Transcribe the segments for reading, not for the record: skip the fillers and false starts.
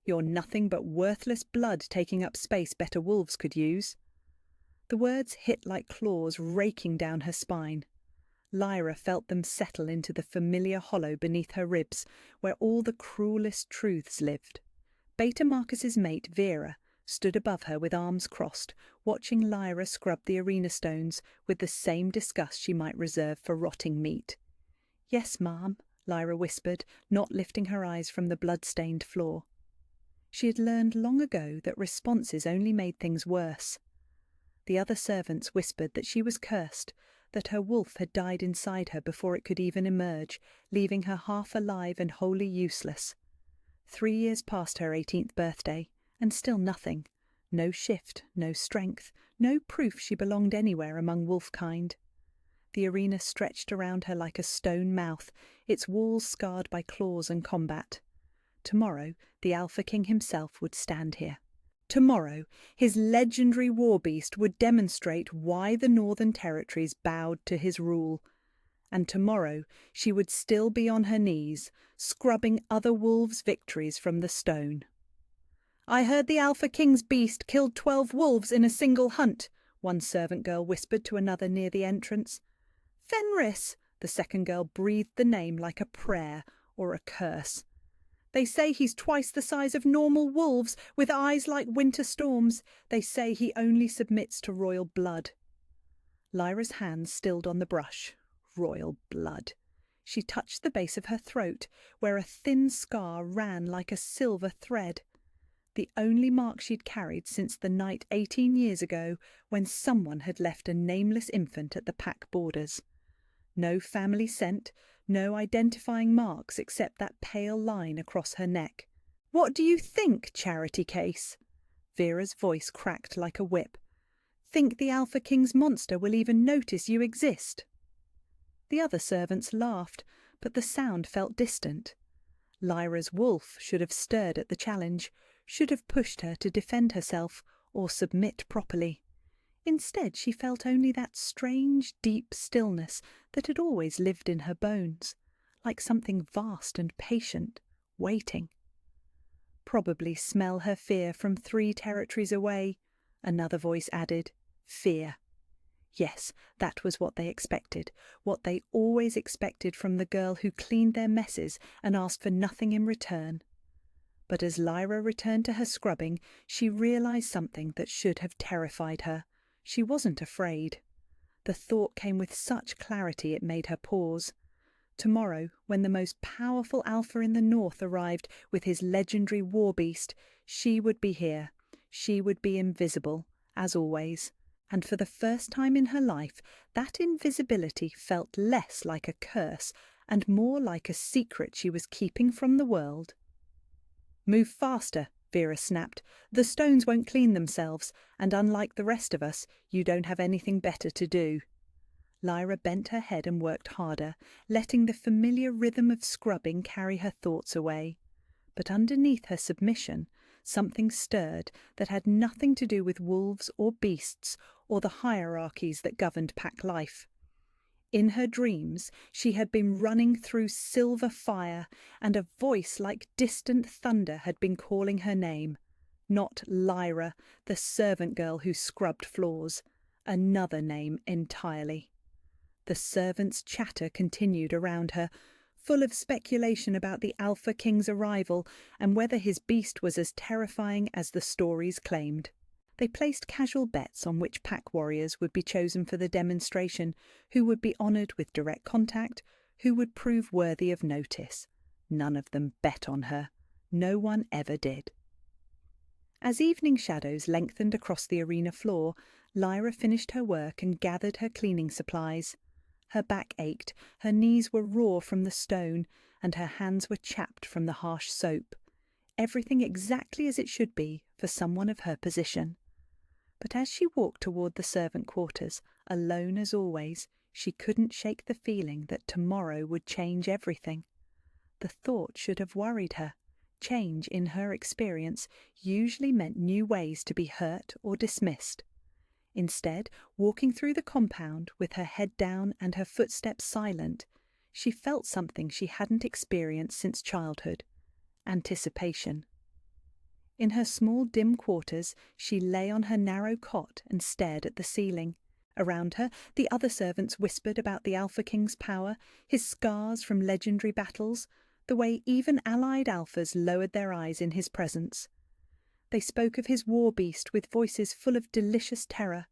You're nothing but worthless blood taking up space better wolves could use." The words hit like claws raking down her spine. Lyra felt them settle into the familiar hollow beneath her ribs, where all the cruelest truths lived. Beta Marcus's mate, Vera, stood above her with arms crossed, watching Lyra scrub the arena stones with the same disgust she might reserve for rotting meat. "Yes, ma'am," Lyra whispered, not lifting her eyes from the blood-stained floor. She had learned long ago that responses only made things worse. The other servants whispered that she was cursed, that her wolf had died inside her before it could even emerge, leaving her half alive and wholly useless. 3 years past her 18th birthday, and still nothing. No shift, no strength, no proof she belonged anywhere among wolf-kind. The arena stretched around her like a stone mouth, its walls scarred by claws and combat. Tomorrow, the Alpha King himself would stand here. Tomorrow, his legendary war beast would demonstrate why the Northern Territories bowed to his rule. And tomorrow, she would still be on her knees, scrubbing other wolves' victories from the stone. "I heard the Alpha King's beast killed 12 wolves in a single hunt," one servant girl whispered to another near the entrance. "Fenris!" The second girl breathed the name like a prayer or a curse. "They say he's twice the size of normal wolves, with eyes like winter storms. They say he only submits to royal blood." Lyra's hands stilled on the brush. Royal blood. She touched the base of her throat, where a thin scar ran like a silver thread. The only mark she'd carried since the night 18 years ago, when someone had left a nameless infant at the pack borders. No family scent, no identifying marks except that pale line across her neck. "What do you think, Charity Case?" Vera's voice cracked like a whip. "Think the Alpha King's monster will even notice you exist?" The other servants laughed, but the sound felt distant. Lyra's wolf should have stirred at the challenge, should have pushed her to defend herself or submit properly. Instead, she felt only that strange, deep stillness that had always lived in her bones, like something vast and patient, waiting. "Probably smell her fear from 3 territories away," another voice added. Fear. Yes, that was what they expected, what they always expected from the girl who cleaned their messes and asked for nothing in return. But as Lyra returned to her scrubbing, she realized something that should have terrified her. She wasn't afraid. The thought came with such clarity it made her pause. Tomorrow, when the most powerful alpha in the north arrived with his legendary war beast, she would be here. She would be invisible, as always. And for the first time in her life, that invisibility felt less like a curse and more like a secret she was keeping from the world. "Move faster," Vera snapped. "The stones won't clean themselves, and unlike the rest of us, you don't have anything better to do." Lyra bent her head and worked harder, letting the familiar rhythm of scrubbing carry her thoughts away. But underneath her submission, something stirred that had nothing to do with wolves or beasts or the hierarchies that governed pack life. In her dreams, she had been running through silver fire, and a voice like distant thunder had been calling her name. Not Lyra, the servant girl who scrubbed floors. Another name entirely. The servants' chatter continued around her, full of speculation about the Alpha King's arrival and whether his beast was as terrifying as the stories claimed. They placed casual bets on which pack warriors would be chosen for the demonstration, who would be honoured with direct contact, who would prove worthy of notice. None of them bet on her. No one ever did. As evening shadows lengthened across the arena floor, Lyra finished her work and gathered her cleaning supplies. Her back ached, her knees were raw from the stone, and her hands were chapped from the harsh soap. Everything exactly as it should be for someone of her position. But as she walked toward the servant quarters, alone as always, she couldn't shake the feeling that tomorrow would change everything. The thought should have worried her. Change, in her experience, usually meant new ways to be hurt or dismissed. Instead, walking through the compound with her head down and her footsteps silent, she felt something she hadn't experienced since childhood. Anticipation. In her small, dim quarters, she lay on her narrow cot and stared at the ceiling. Around her, the other servants whispered about the Alpha King's power, his scars from legendary battles, the way even allied alphas lowered their eyes in his presence. They spoke of his war beast with voices full of delicious terror.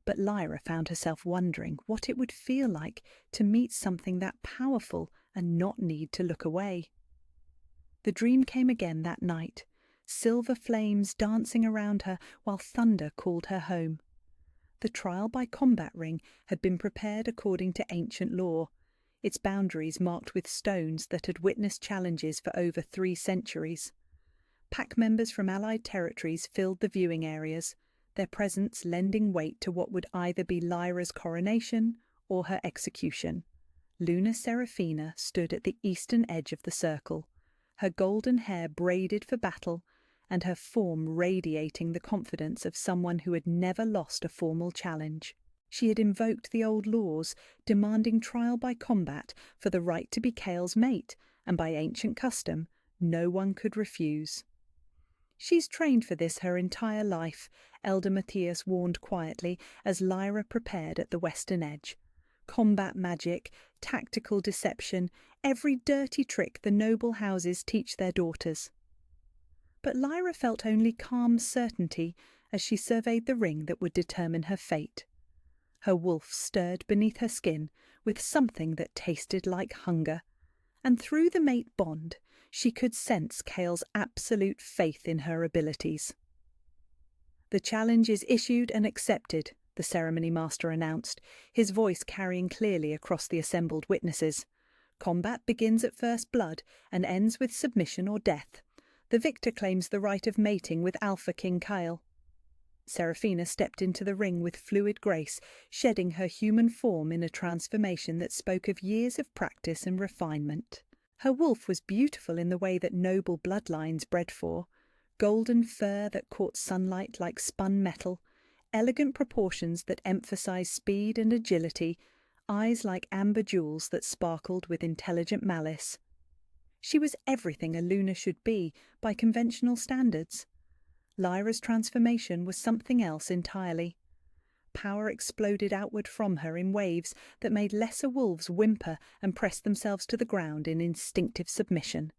But Lyra found herself wondering what it would feel like to meet something that powerful and not need to look away. The dream came again that night, silver flames dancing around her while thunder called her home. The trial by combat ring had been prepared according to ancient law, its boundaries marked with stones that had witnessed challenges for over 3 centuries. Pack members from allied territories filled the viewing areas, their presence lending weight to what would either be Lyra's coronation or her execution. Luna Seraphina stood at the eastern edge of the circle, her golden hair braided for battle, and her form radiating the confidence of someone who had never lost a formal challenge. She had invoked the old laws, demanding trial by combat for the right to be Kale's mate, and by ancient custom, no one could refuse. "She's trained for this her entire life," Elder Matthias warned quietly as Lyra prepared at the western edge. "Combat magic, tactical deception, every dirty trick the noble houses teach their daughters." But Lyra felt only calm certainty as she surveyed the ring that would determine her fate. Her wolf stirred beneath her skin with something that tasted like hunger, and through the mate bond she could sense Kale's absolute faith in her abilities. "The challenge is issued and accepted," the ceremony master announced, his voice carrying clearly across the assembled witnesses. "Combat begins at first blood and ends with submission or death. The victor claims the right of mating with Alpha King Kyle." Seraphina stepped into the ring with fluid grace, shedding her human form in a transformation that spoke of years of practice and refinement. Her wolf was beautiful in the way that noble bloodlines bred for, golden fur that caught sunlight like spun metal, elegant proportions that emphasized speed and agility, eyes like amber jewels that sparkled with intelligent malice. She was everything a Luna should be by conventional standards. Lyra's transformation was something else entirely. Power exploded outward from her in waves that made lesser wolves whimper and press themselves to the ground in instinctive submission.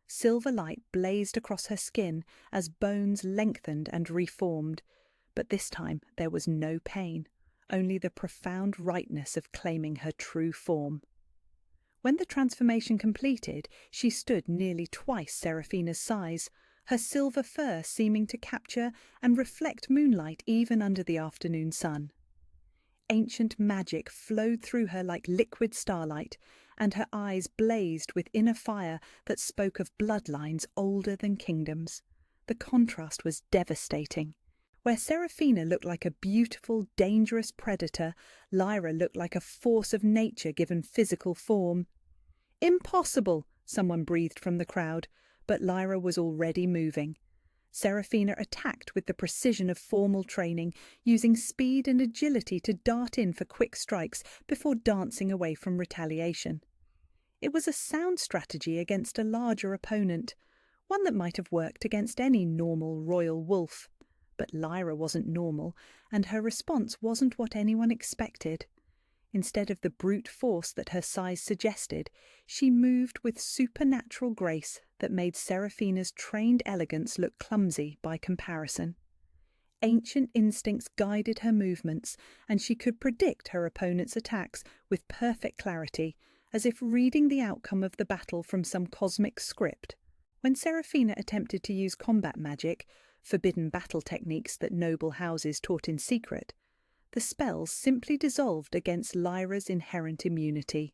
Silver light blazed across her skin as bones lengthened and reformed, but this time there was no pain, only the profound rightness of claiming her true form. When the transformation completed, she stood nearly twice Seraphina's size, her silver fur seeming to capture and reflect moonlight even under the afternoon sun. Ancient magic flowed through her like liquid starlight, and her eyes blazed with inner fire that spoke of bloodlines older than kingdoms. The contrast was devastating. Where Seraphina looked like a beautiful, dangerous predator, Lyra looked like a force of nature given physical form. "Impossible!" someone breathed from the crowd, but Lyra was already moving. Seraphina attacked with the precision of formal training, using speed and agility to dart in for quick strikes before dancing away from retaliation. It was a sound strategy against a larger opponent, one that might have worked against any normal royal wolf. But Lyra wasn't normal, and her response wasn't what anyone expected. Instead of the brute force that her size suggested, she moved with supernatural grace that made Seraphina's trained elegance look clumsy by comparison. Ancient instincts guided her movements, and she could predict her opponent's attacks with perfect clarity, as if reading the outcome of the battle from some cosmic script. When Seraphina attempted to use combat magic, forbidden battle techniques that noble houses taught in secret, the spells simply dissolved against Lyra's inherent immunity.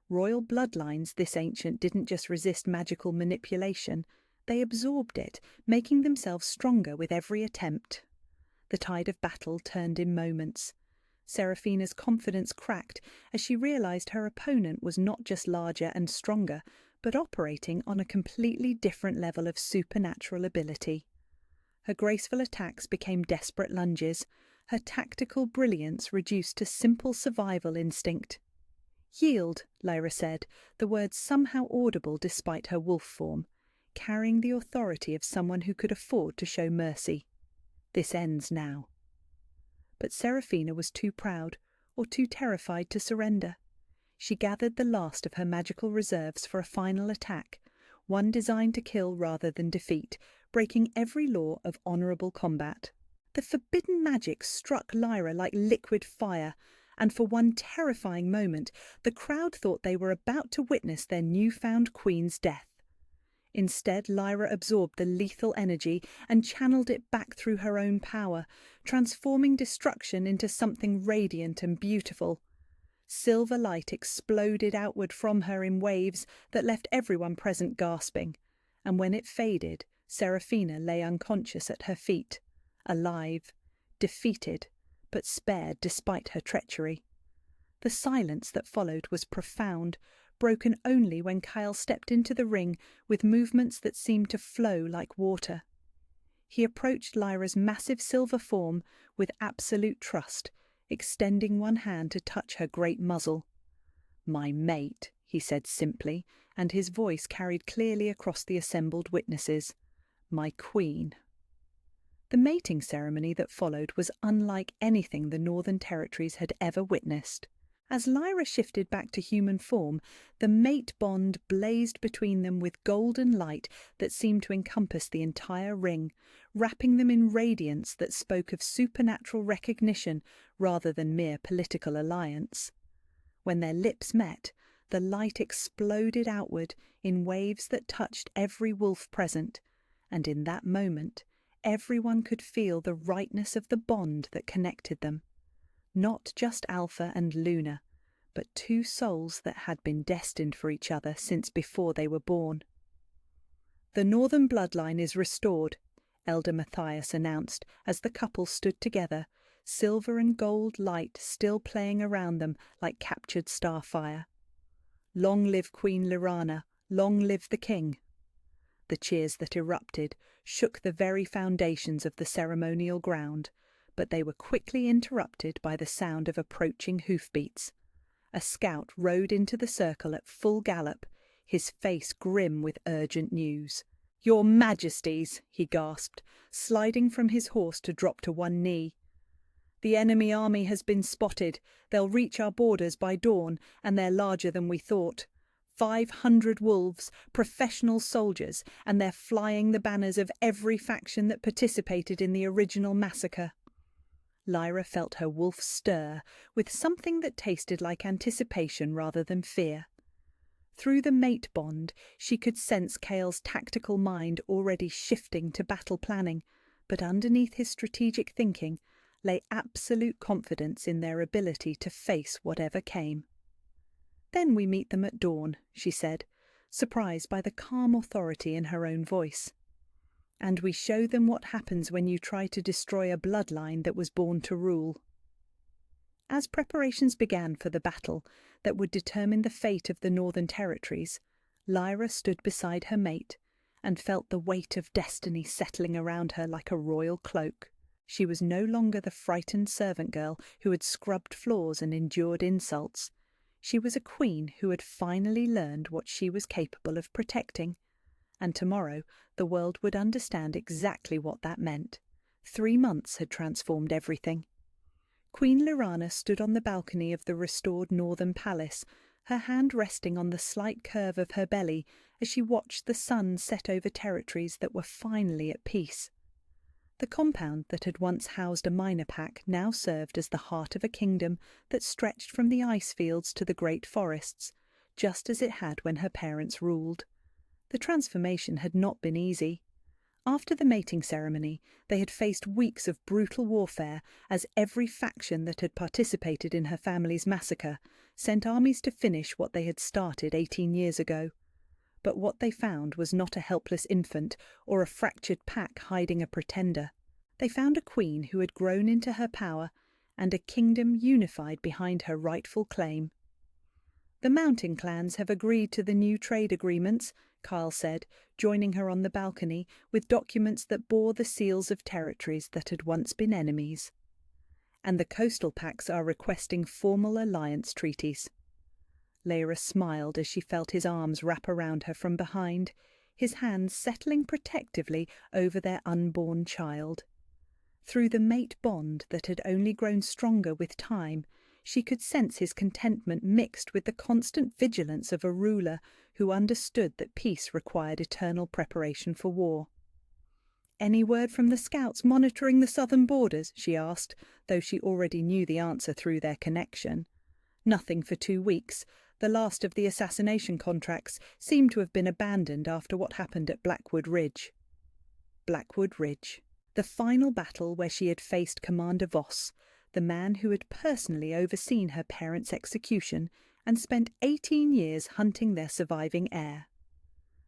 Royal bloodlines this ancient didn't just resist magical manipulation, they absorbed it, making themselves stronger with every attempt. The tide of battle turned in moments. Seraphina's confidence cracked as she realized her opponent was not just larger and stronger, but operating on a completely different level of supernatural ability. Her graceful attacks became desperate lunges, her tactical brilliance reduced to simple survival instinct. "Yield," Lyra said, the words somehow audible despite her wolf form. carrying the authority of someone who could afford to show mercy. This ends now. But Seraphina was too proud or too terrified to surrender. She gathered the last of her magical reserves for a final attack, one designed to kill rather than defeat, breaking every law of honourable combat. The forbidden magic struck Lyra like liquid fire, and for one terrifying moment the crowd thought they were about to witness their newfound queen's death. Instead, Lyra absorbed the lethal energy and channeled it back through her own power, transforming destruction into something radiant and beautiful. Silver light exploded outward from her in waves that left everyone present gasping, and when it faded, Seraphina lay unconscious at her feet, alive, defeated, but spared despite her treachery. The silence that followed was profound, broken only when Kyle stepped into the ring with movements that seemed to flow like water. He approached Lyra's massive silver form with absolute trust, extending one hand to touch her great muzzle. "My mate," he said simply, and his voice carried clearly across the assembled witnesses. "My queen." The mating ceremony that followed was unlike anything the Northern Territories had ever witnessed. As Lyra shifted back to human form, the mate bond blazed between them with golden light that seemed to encompass the entire ring, wrapping them in radiance that spoke of supernatural recognition rather than mere political alliance. When their lips met, the light exploded outward in waves that touched every wolf present, and in that moment everyone could feel the rightness of the bond that connected them. Not just Alpha and Luna, but two souls that had been destined for each other since before they were born. "The northern bloodline is restored," Elder Matthias announced as the couple stood together, silver and gold light still playing around them like captured starfire. "Long live Queen Lyrana, long live the king." The cheers that erupted shook the very foundations of the ceremonial ground, but they were quickly interrupted by the sound of approaching hoofbeats. A scout rode into the circle at full gallop, his face grim with urgent news. "Your Majesties," he gasped, sliding from his horse to drop to one knee. "The enemy army has been spotted. They'll reach our borders by dawn, and they're larger than we thought. 500 wolves, professional soldiers, and they're flying the banners of every faction that participated in the original massacre." Lyra felt her wolf stir with something that tasted like anticipation rather than fear. Through the mate bond, she could sense Cale's tactical mind already shifting to battle planning, but underneath his strategic thinking lay absolute confidence in their ability to face whatever came. "Then we meet them at dawn," she said, surprised by the calm authority in her own voice. "And we show them what happens when you try to destroy a bloodline that was born to rule." As preparations began for the battle that would determine the fate of the Northern Territories, Lyra stood beside her mate and felt the weight of destiny settling around her like a royal cloak. She was no longer the frightened servant girl who had scrubbed floors and endured insults. She was a queen who had finally learned what she was capable of protecting. And tomorrow the world would understand exactly what that meant. 3 months had transformed everything. Queen Lyrana stood on the balcony of the restored northern palace, her hand resting on the slight curve of her belly as she watched the sun set over territories that were finally at peace. The compound that had once housed a minor pack now served as the heart of a kingdom that stretched from the ice fields to the great forests, just as it had when her parents ruled. The transformation had not been easy. After the mating ceremony, they had faced weeks of brutal warfare as every faction that had participated in her family's massacre sent armies to finish what they had started 18 years ago. But what they found was not a helpless infant or a fractured pack hiding a pretender. They found a queen who had grown into her power and a kingdom unified behind her rightful claim. "The mountain clans have agreed to the new trade agreements," Kyle said, joining her on the balcony with documents that bore the seals of territories that had once been enemies. "And the coastal packs are requesting formal alliance treaties." Lyra smiled as she felt his arms wrap around her from behind, his hands settling protectively over their unborn child. Through the mate bond that had only grown stronger with time, she could sense his contentment mixed with the constant vigilance of a ruler who understood that peace required eternal preparation for war. "Any word from the scouts monitoring the southern borders?" she asked, though she already knew the answer through their connection. Nothing for 2 weeks. The last of the assassination contracts seemed to have been abandoned after what happened at Blackwood Ridge. Blackwood Ridge, the final battle where she had faced Commander Voss, the man who had personally overseen her parents' execution and spent 18 years hunting their surviving heir.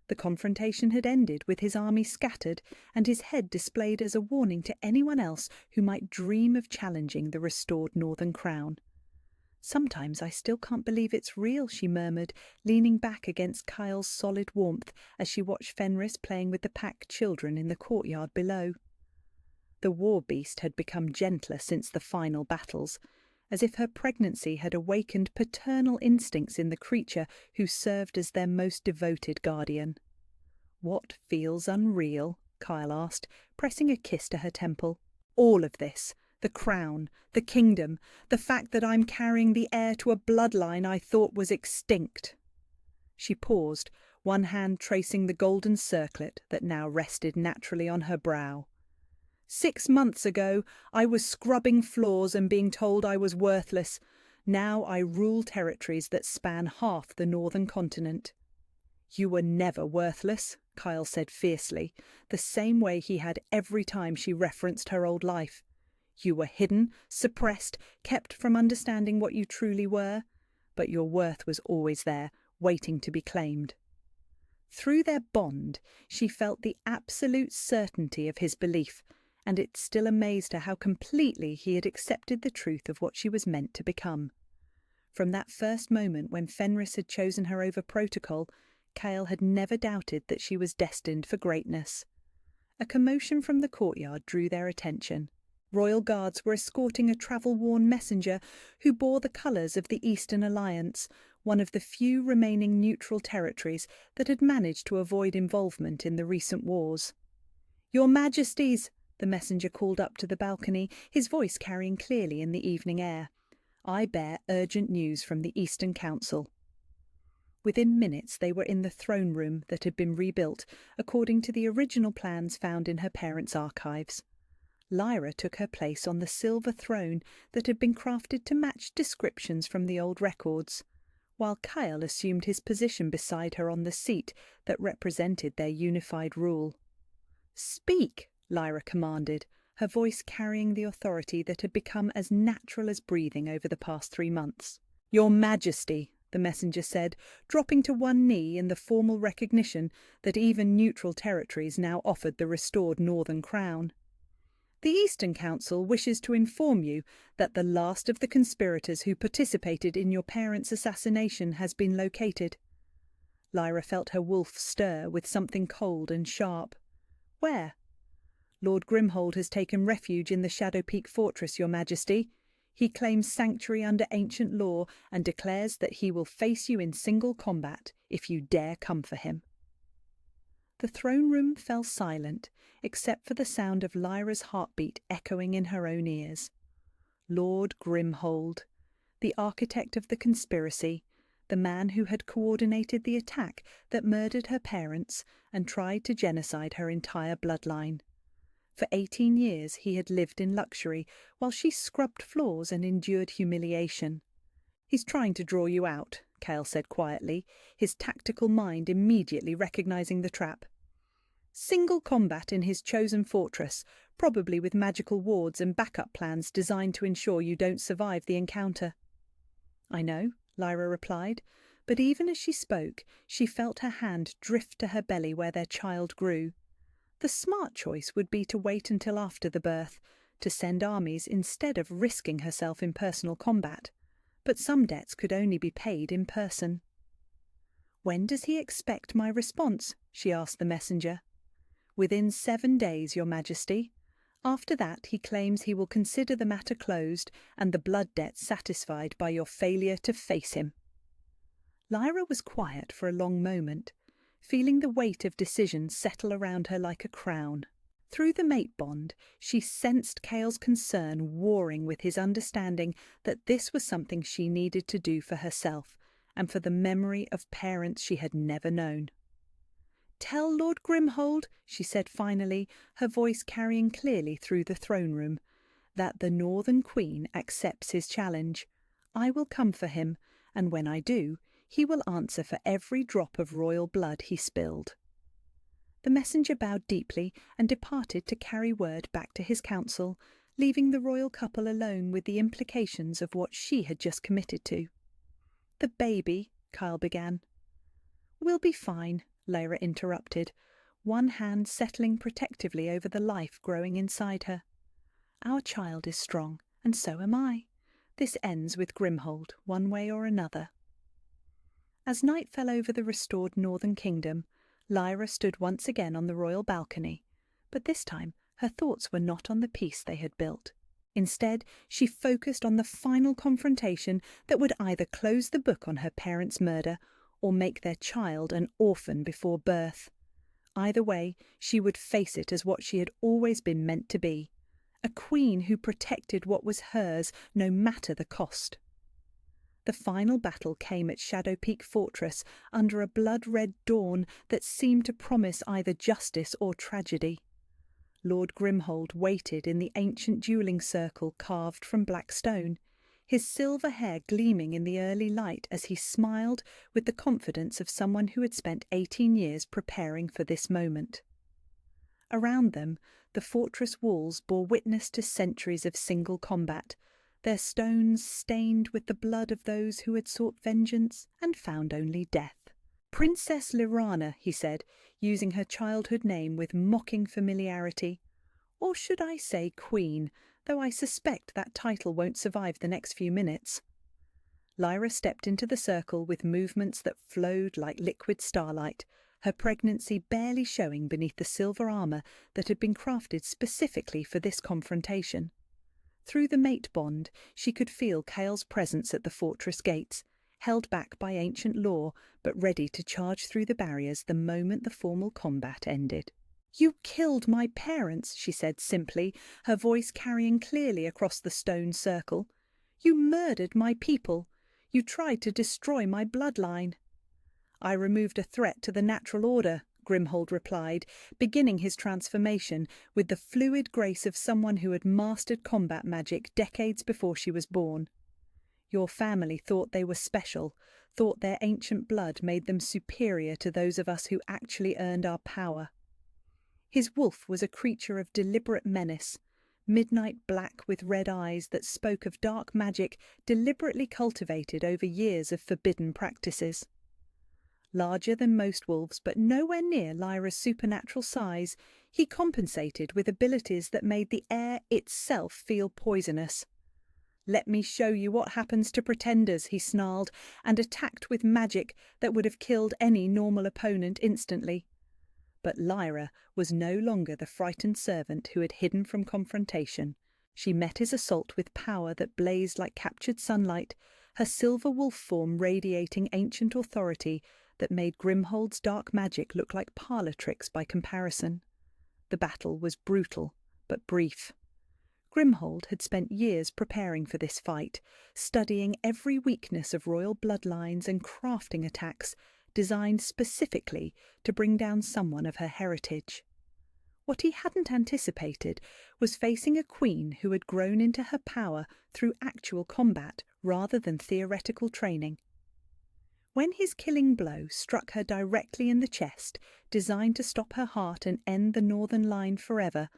The confrontation had ended with his army scattered and his head displayed as a warning to anyone else who might dream of challenging the restored Northern Crown. "Sometimes I still can't believe it's real," she murmured, leaning back against Kyle's solid warmth as she watched Fenris playing with the pack children in the courtyard below. The war beast had become gentler since the final battles, as if her pregnancy had awakened paternal instincts in the creature who served as their most devoted guardian. "What feels unreal?" Kyle asked, pressing a kiss to her temple. "All of this. The crown, the kingdom, the fact that I'm carrying the heir to a bloodline I thought was extinct." She paused, one hand tracing the golden circlet that now rested naturally on her brow. 6 months ago, I was scrubbing floors and being told I was worthless. Now I rule territories that span half the northern continent. "You were never worthless," Kyle said fiercely, the same way he had every time she referenced her old life. "You were hidden, suppressed, kept from understanding what you truly were, but your worth was always there, waiting to be claimed." Through their bond, she felt the absolute certainty of his belief, and it still amazed her how completely he had accepted the truth of what she was meant to become. From that first moment when Fenris had chosen her over protocol, Kyle had never doubted that she was destined for greatness. A commotion from the courtyard drew their attention. Royal guards were escorting a travel-worn messenger who bore the colours of the Eastern Alliance, one of the few remaining neutral territories that had managed to avoid involvement in the recent wars. "Your Majesties," the messenger called up to the balcony, his voice carrying clearly in the evening air, "I bear urgent news from the Eastern Council." Within minutes they were in the throne room that had been rebuilt according to the original plans found in her parents' archives. Lyra took her place on the silver throne that had been crafted to match descriptions from the old records, while Kyle assumed his position beside her on the seat that represented their unified rule. "Speak," Lyra commanded, her voice carrying the authority that had become as natural as breathing over the past 3 months. "Your Majesty," the messenger said, dropping to one knee in the formal recognition that even neutral territories now offered the restored Northern Crown. "The Eastern Council wishes to inform you that the last of the conspirators who participated in your parents' assassination has been located." Lyra felt her wolf stir with something cold and sharp. "Where?" "Lord Grimhold has taken refuge in the Shadow Peak Fortress, Your Majesty. He claims sanctuary under ancient law and declares that he will face you in single combat if you dare come for him." The throne room fell silent, except for the sound of Lyra's heartbeat echoing in her own ears. Lord Grimhold, the architect of the conspiracy, the man who had coordinated the attack that murdered her parents and tried to genocide her entire bloodline. For 18 years he had lived in luxury while she scrubbed floors and endured humiliation. "He's trying to draw you out," Kale said quietly, his tactical mind immediately recognizing the trap. "Single combat in his chosen fortress, probably with magical wards and backup plans designed to ensure you don't survive the encounter." "I know," Lyra replied, but even as she spoke, she felt her hand drift to her belly where their child grew. The smart choice would be to wait until after the birth, to send armies instead of risking herself in personal combat. But some debts could only be paid in person. "When does he expect my response?" she asked the messenger. "Within 7 days, Your Majesty. After that, he claims he will consider the matter closed and the blood debt satisfied by your failure to face him." Lyra was quiet for a long moment. feeling the weight of decision settle around her like a crown. Through the mate bond, she sensed Kale's concern warring with his understanding that this was something she needed to do for herself and for the memory of parents she had never known. "Tell Lord Grimhold," she said finally, her voice carrying clearly through the throne room, "that the Northern Queen accepts his challenge. I will come for him, and when I do, he will answer for every drop of royal blood he spilled." The messenger bowed deeply and departed to carry word back to his council, leaving the royal couple alone with the implications of what she had just committed to. "The baby," Kyle began. "We'll be fine," Lyra interrupted, one hand settling protectively over the life growing inside her. "Our child is strong, and so am I. This ends with Grimhold, one way or another." As night fell over the restored Northern Kingdom, Lyra stood once again on the royal balcony, but this time her thoughts were not on the peace they had built. Instead, she focused on the final confrontation that would either close the book on her parents' murder or make their child an orphan before birth. Either way, she would face it as what she had always been meant to be, a queen who protected what was hers no matter the cost. The final battle came at Shadow Peak Fortress under a blood-red dawn that seemed to promise either justice or tragedy. Lord Grimhold waited in the ancient dueling circle carved from black stone, his silver hair gleaming in the early light as he smiled with the confidence of someone who had spent 18 years preparing for this moment. Around them, the fortress walls bore witness to centuries of single combat, their stones stained with the blood of those who had sought vengeance and found only death. "Princess Lyrana," he said, using her childhood name with mocking familiarity. "Or should I say Queen, though I suspect that title won't survive the next few minutes." Lyra stepped into the circle with movements that flowed like liquid starlight, her pregnancy barely showing beneath the silver armour that had been crafted specifically for this confrontation. Through the mate bond, she could feel Kale's presence at the fortress gates, held back by ancient law, but ready to charge through the barriers the moment the formal combat ended. "You killed my parents," she said simply, her voice carrying clearly across the stone circle. "You murdered my people. You tried to destroy my bloodline." "I removed a threat to the natural order," Grimhold replied, beginning his transformation with the fluid grace of someone who had mastered combat magic decades before she was born. "Your family thought they were special, thought their ancient blood made them superior to those of us who actually earned our power." His wolf was a creature of deliberate menace, midnight black with red eyes that spoke of dark magic deliberately cultivated over years of forbidden practices. Larger than most wolves, but nowhere near Lyra's supernatural size, he compensated with abilities that made the air itself feel poisonous. "Let me show you what happens to pretenders," he snarled, and attacked with magic that would have killed any normal opponent instantly. But Lyra was no longer the frightened servant who had hidden from confrontation. She met his assault with power that blazed like captured sunlight, her silver wolf form radiating ancient authority that made Grimhold's dark magic look like parlour tricks by comparison. The battle was brutal, but brief. Grimhold had spent years preparing for this fight, studying every weakness of royal bloodlines and crafting attacks designed specifically to bring down someone of her heritage. What he hadn't anticipated was facing a queen who had grown into her power through actual combat rather than theoretical training. When his killing blow struck her directly in the chest, designed to stop her heart and end the Northern Line forever,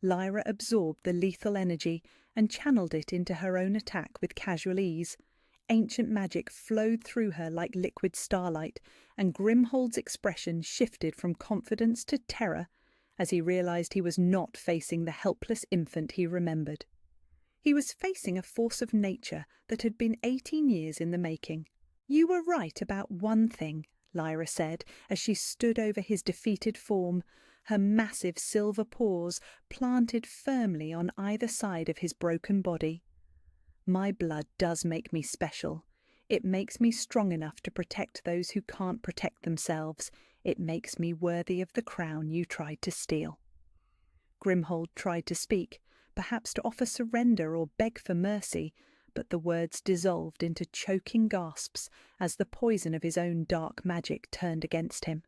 Lyra absorbed the lethal energy and channeled it into her own attack with casual ease. Ancient magic flowed through her like liquid starlight, and Grimhold's expression shifted from confidence to terror as he realized he was not facing the helpless infant he remembered. He was facing a force of nature that had been 18 years in the making. "You were right about one thing," Lyra said as she stood over his defeated form, her massive silver paws planted firmly on either side of his broken body. "My blood does make me special. It makes me strong enough to protect those who can't protect themselves. It makes me worthy of the crown you tried to steal." Grimhold tried to speak, perhaps to offer surrender or beg for mercy, but the words dissolved into choking gasps as the poison of his own dark magic turned against him.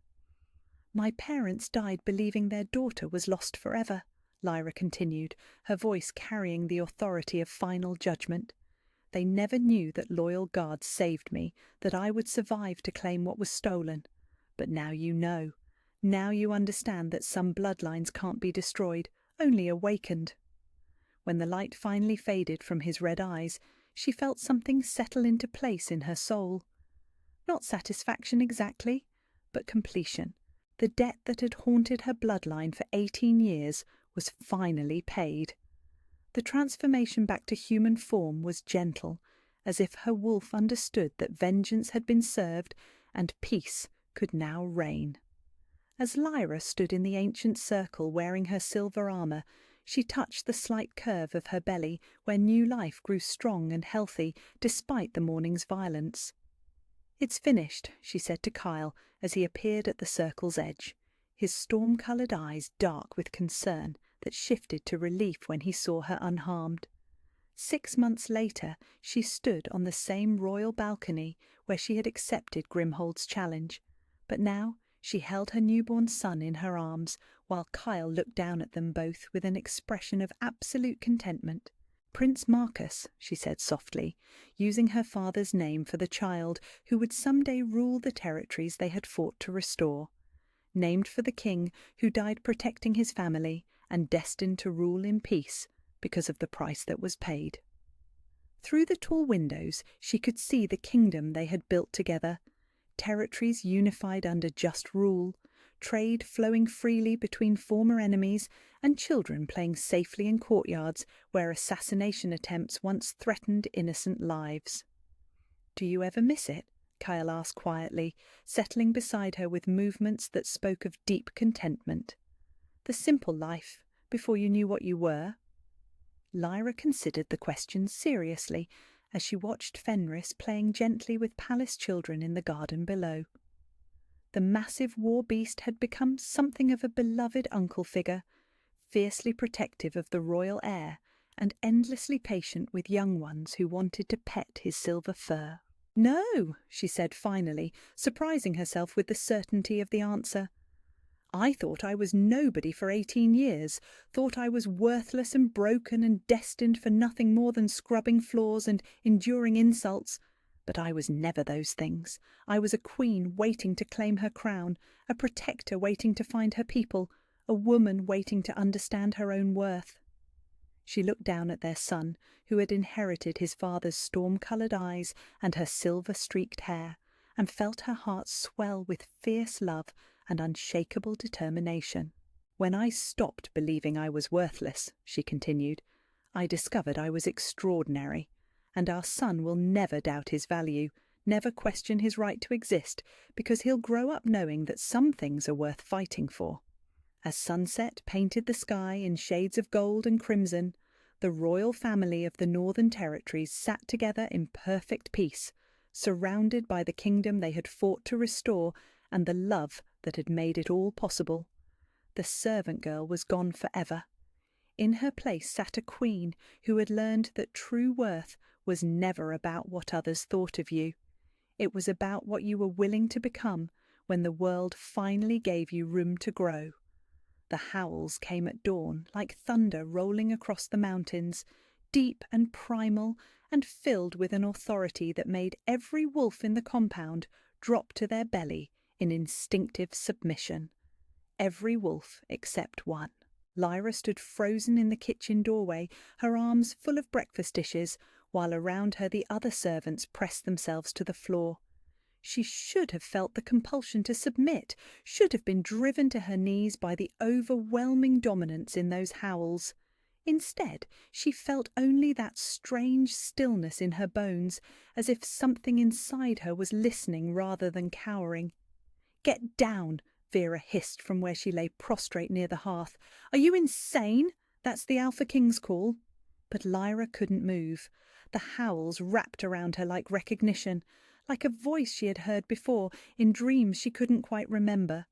"My parents died believing their daughter was lost forever," Lyra continued, her voice carrying the authority of final judgment. "They never knew that loyal guards saved me, that I would survive to claim what was stolen. But now you know. Now you understand that some bloodlines can't be destroyed, only awakened." When the light finally faded from his red eyes, she felt something settle into place in her soul. Not satisfaction exactly, but completion. The debt that had haunted her bloodline for 18 years was finally paid. The transformation back to human form was gentle, as if her wolf understood that vengeance had been served and peace could now reign. As Lyra stood in the ancient circle wearing her silver armour, she touched the slight curve of her belly where new life grew strong and healthy despite the morning's violence. "It's finished," she said to Kyle as he appeared at the circle's edge, his storm-coloured eyes dark with concern that shifted to relief when he saw her unharmed. 6 months later, she stood on the same royal balcony where she had accepted Grimhold's challenge, but now she held her newborn son in her arms while Kyle looked down at them both with an expression of absolute contentment. "Prince Marcus," she said softly, using her father's name for the child who would someday rule the territories they had fought to restore. Named for the king who died protecting his family and destined to rule in peace because of the price that was paid. Through the tall windows she could see the kingdom they had built together, territories unified under just rule, trade flowing freely between former enemies, and children playing safely in courtyards where assassination attempts once threatened innocent lives. "Do you ever miss it?" Kyle asked quietly, settling beside her with movements that spoke of deep contentment. "The simple life, before you knew what you were?" Lyra considered the question seriously as she watched Fenris playing gently with palace children in the garden below. The massive war beast had become something of a beloved uncle figure, fiercely protective of the royal heir and endlessly patient with young ones who wanted to pet his silver fur. "No," she said finally, surprising herself with the certainty of the answer. "I thought I was nobody for 18 years, thought I was worthless and broken and destined for nothing more than scrubbing floors and enduring insults. But I was never those things. I was a queen waiting to claim her crown, a protector waiting to find her people, a woman waiting to understand her own worth." She looked down at their son, who had inherited his father's storm-coloured eyes and her silver-streaked hair, and felt her heart swell with fierce love and unshakable determination. "When I stopped believing I was worthless," she continued, "I discovered I was extraordinary, and our son will never doubt his value, never question his right to exist, because he'll grow up knowing that some things are worth fighting for." As sunset painted the sky in shades of gold and crimson, the royal family of the Northern Territories sat together in perfect peace, surrounded by the kingdom they had fought to restore and the love that had made it all possible. The servant girl was gone forever. In her place sat a queen who had learned that true worth was never about what others thought of you. It was about what you were willing to become when the world finally gave you room to grow. The howls came at dawn like thunder rolling across the mountains, deep and primal and filled with an authority that made every wolf in the compound drop to their belly in instinctive submission. Every wolf except one. Lyra stood frozen in the kitchen doorway, her arms full of breakfast dishes, while around her the other servants pressed themselves to the floor. She should have felt the compulsion to submit, should have been driven to her knees by the overwhelming dominance in those howls. Instead, she felt only that strange stillness in her bones, as if something inside her was listening rather than cowering. "Get down," Vera hissed from where she lay prostrate near the hearth. "Are you insane? That's the Alpha King's call." But Lyra couldn't move. The howls wrapped around her like recognition, like a voice she had heard before in dreams she couldn't quite remember.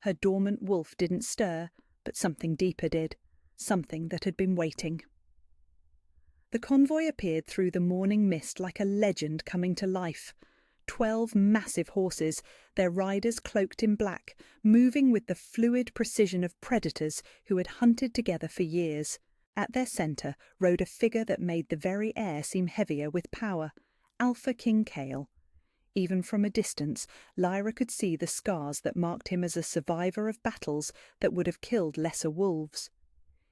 Her dormant wolf didn't stir, but something deeper did, something that had been waiting. The convoy appeared through the morning mist like a legend coming to life. 12 massive horses, their riders cloaked in black, moving with the fluid precision of predators who had hunted together for years. At their centre rode a figure that made the very air seem heavier with power, Alpha King Kale. Even from a distance, Lyra could see the scars that marked him as a survivor of battles that would have killed lesser wolves.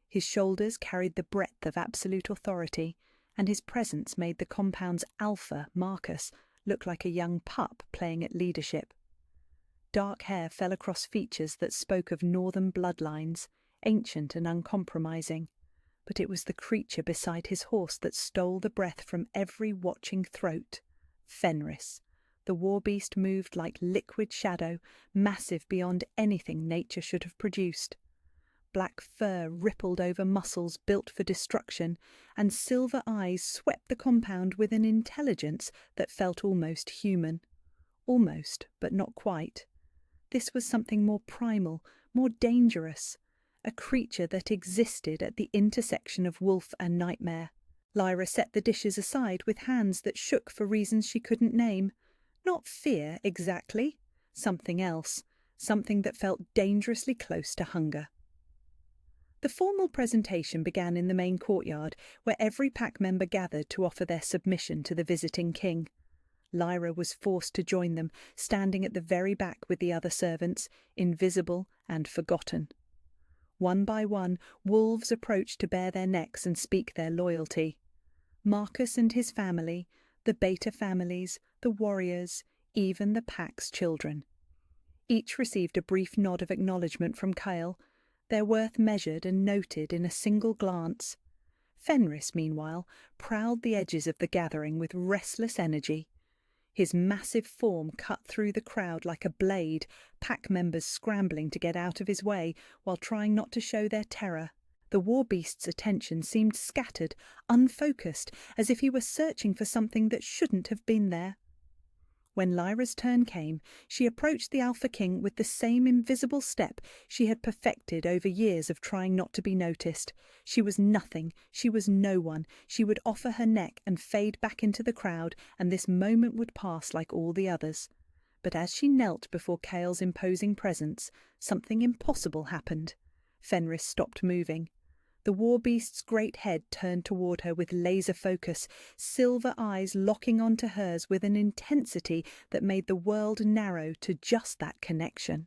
His shoulders carried the breadth of absolute authority, and his presence made the compound's alpha, Marcus, look like a young pup playing at leadership. Dark hair fell across features that spoke of northern bloodlines, ancient and uncompromising. But it was the creature beside his horse that stole the breath from every watching throat. Fenris. The war-beast moved like liquid shadow, massive beyond anything nature should have produced. Black fur rippled over muscles built for destruction, and silver eyes swept the compound with an intelligence that felt almost human. Almost, but not quite. This was something more primal, more dangerous. A creature that existed at the intersection of wolf and nightmare. Lyra set the dishes aside with hands that shook for reasons she couldn't name. Not fear, exactly. Something else. Something that felt dangerously close to hunger. The formal presentation began in the main courtyard, where every pack member gathered to offer their submission to the visiting king. Lyra was forced to join them, standing at the very back with the other servants, invisible and forgotten. One by one, wolves approached to bare their necks and speak their loyalty. Marcus and his family, the beta families, the warriors, even the pack's children. Each received a brief nod of acknowledgement from Kyle, their worth measured and noted in a single glance. Fenris, meanwhile, prowled the edges of the gathering with restless energy. His massive form cut through the crowd like a blade, pack members scrambling to get out of his way while trying not to show their terror. The war-beast's attention seemed scattered, unfocused, as if he were searching for something that shouldn't have been there. When Lyra's turn came, she approached the Alpha King with the same invisible step she had perfected over years of trying not to be noticed. She was nothing, she was no one. She would offer her neck and fade back into the crowd, and this moment would pass like all the others. But as she knelt before Kale's imposing presence, something impossible happened. Fenris stopped moving. The war-beast's great head turned toward her with laser focus, silver eyes locking onto hers with an intensity that made the world narrow to just that connection.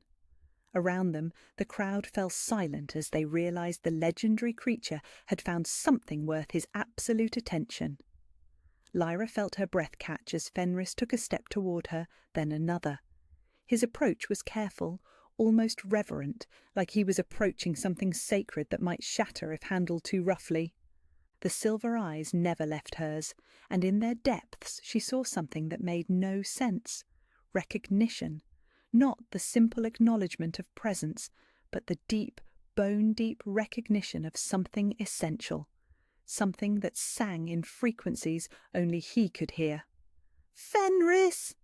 Around them, the crowd fell silent as they realized the legendary creature had found something worth his absolute attention. Lyra felt her breath catch as Fenris took a step toward her, then another. His approach was careful, almost reverent, like he was approaching something sacred that might shatter if handled too roughly. The silver eyes never left hers, and in their depths she saw something that made no sense. Recognition. Not the simple acknowledgement of presence, but the deep, bone-deep recognition of something essential. Something that sang in frequencies only he could hear. "Fenris!"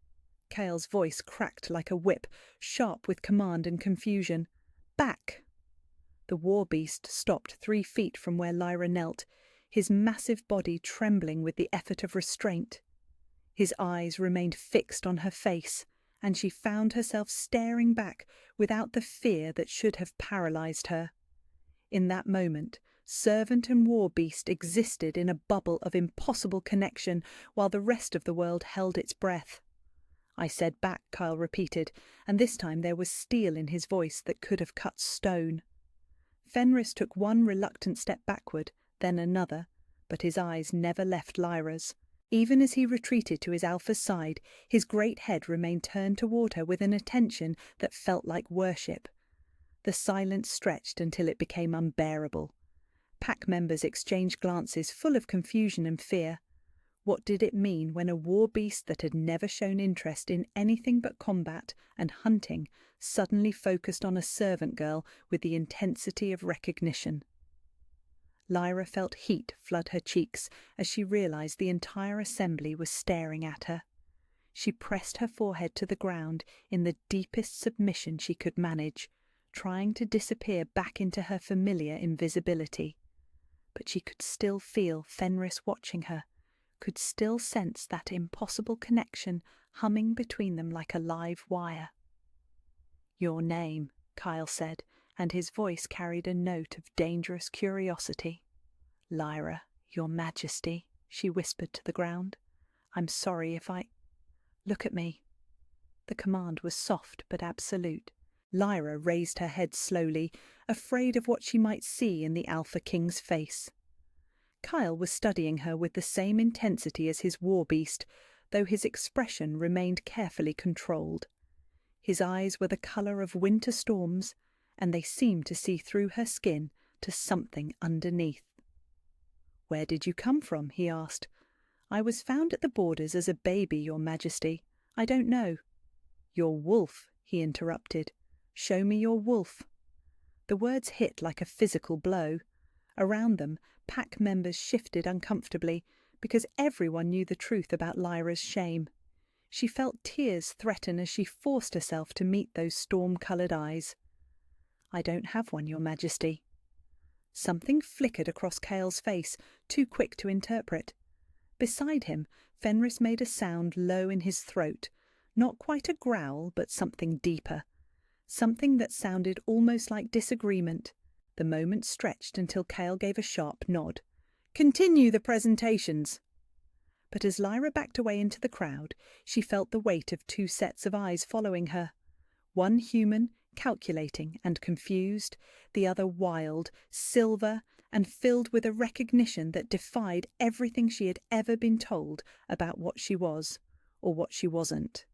Kale's voice cracked like a whip, sharp with command and confusion. "Back!" The war-beast stopped 3 feet from where Lyra knelt, his massive body trembling with the effort of restraint. His eyes remained fixed on her face, and she found herself staring back without the fear that should have paralyzed her. In that moment, servant and war-beast existed in a bubble of impossible connection while the rest of the world held its breath. "I said back," Kyle repeated, and this time there was steel in his voice that could have cut stone. Fenris took one reluctant step backward, then another, but his eyes never left Lyra's. Even as he retreated to his alpha's side, his great head remained turned toward her with an attention that felt like worship. The silence stretched until it became unbearable. Pack members exchanged glances full of confusion and fear. What did it mean when a war-beast that had never shown interest in anything but combat and hunting suddenly focused on a servant girl with the intensity of recognition? Lyra felt heat flood her cheeks as she realized the entire assembly was staring at her. She pressed her forehead to the ground in the deepest submission she could manage, trying to disappear back into her familiar invisibility. But she could still feel Fenris watching her, could still sense that impossible connection humming between them like a live wire. "Your name," Kyle said, and his voice carried a note of dangerous curiosity. "Lyra, your Majesty," she whispered to the ground. "I'm sorry if I... Look at me." The command was soft but absolute. Lyra raised her head slowly, afraid of what she might see in the Alpha King's face. Kyle was studying her with the same intensity as his war beast, though his expression remained carefully controlled. His eyes were the colour of winter storms, and they seemed to see through her skin to something underneath. "Where did you come from?" he asked. "I was found at the borders as a baby, Your Majesty. I don't know." "Your wolf," he interrupted. "Show me your wolf." The words hit like a physical blow. Around them, pack members shifted uncomfortably, because everyone knew the truth about Lyra's shame. She felt tears threaten as she forced herself to meet those storm-coloured eyes. "I don't have one, Your Majesty." Something flickered across Cale's face, too quick to interpret. Beside him, Fenris made a sound low in his throat, not quite a growl, but something deeper. Something that sounded almost like disagreement. The moment stretched until Cale gave a sharp nod. "Continue the presentations." But as Lyra backed away into the crowd, she felt the weight of two sets of eyes following her. One human, calculating and confused, the other wild, silver, and filled with a recognition that defied everything she had ever been told about what she was, or what she wasn't.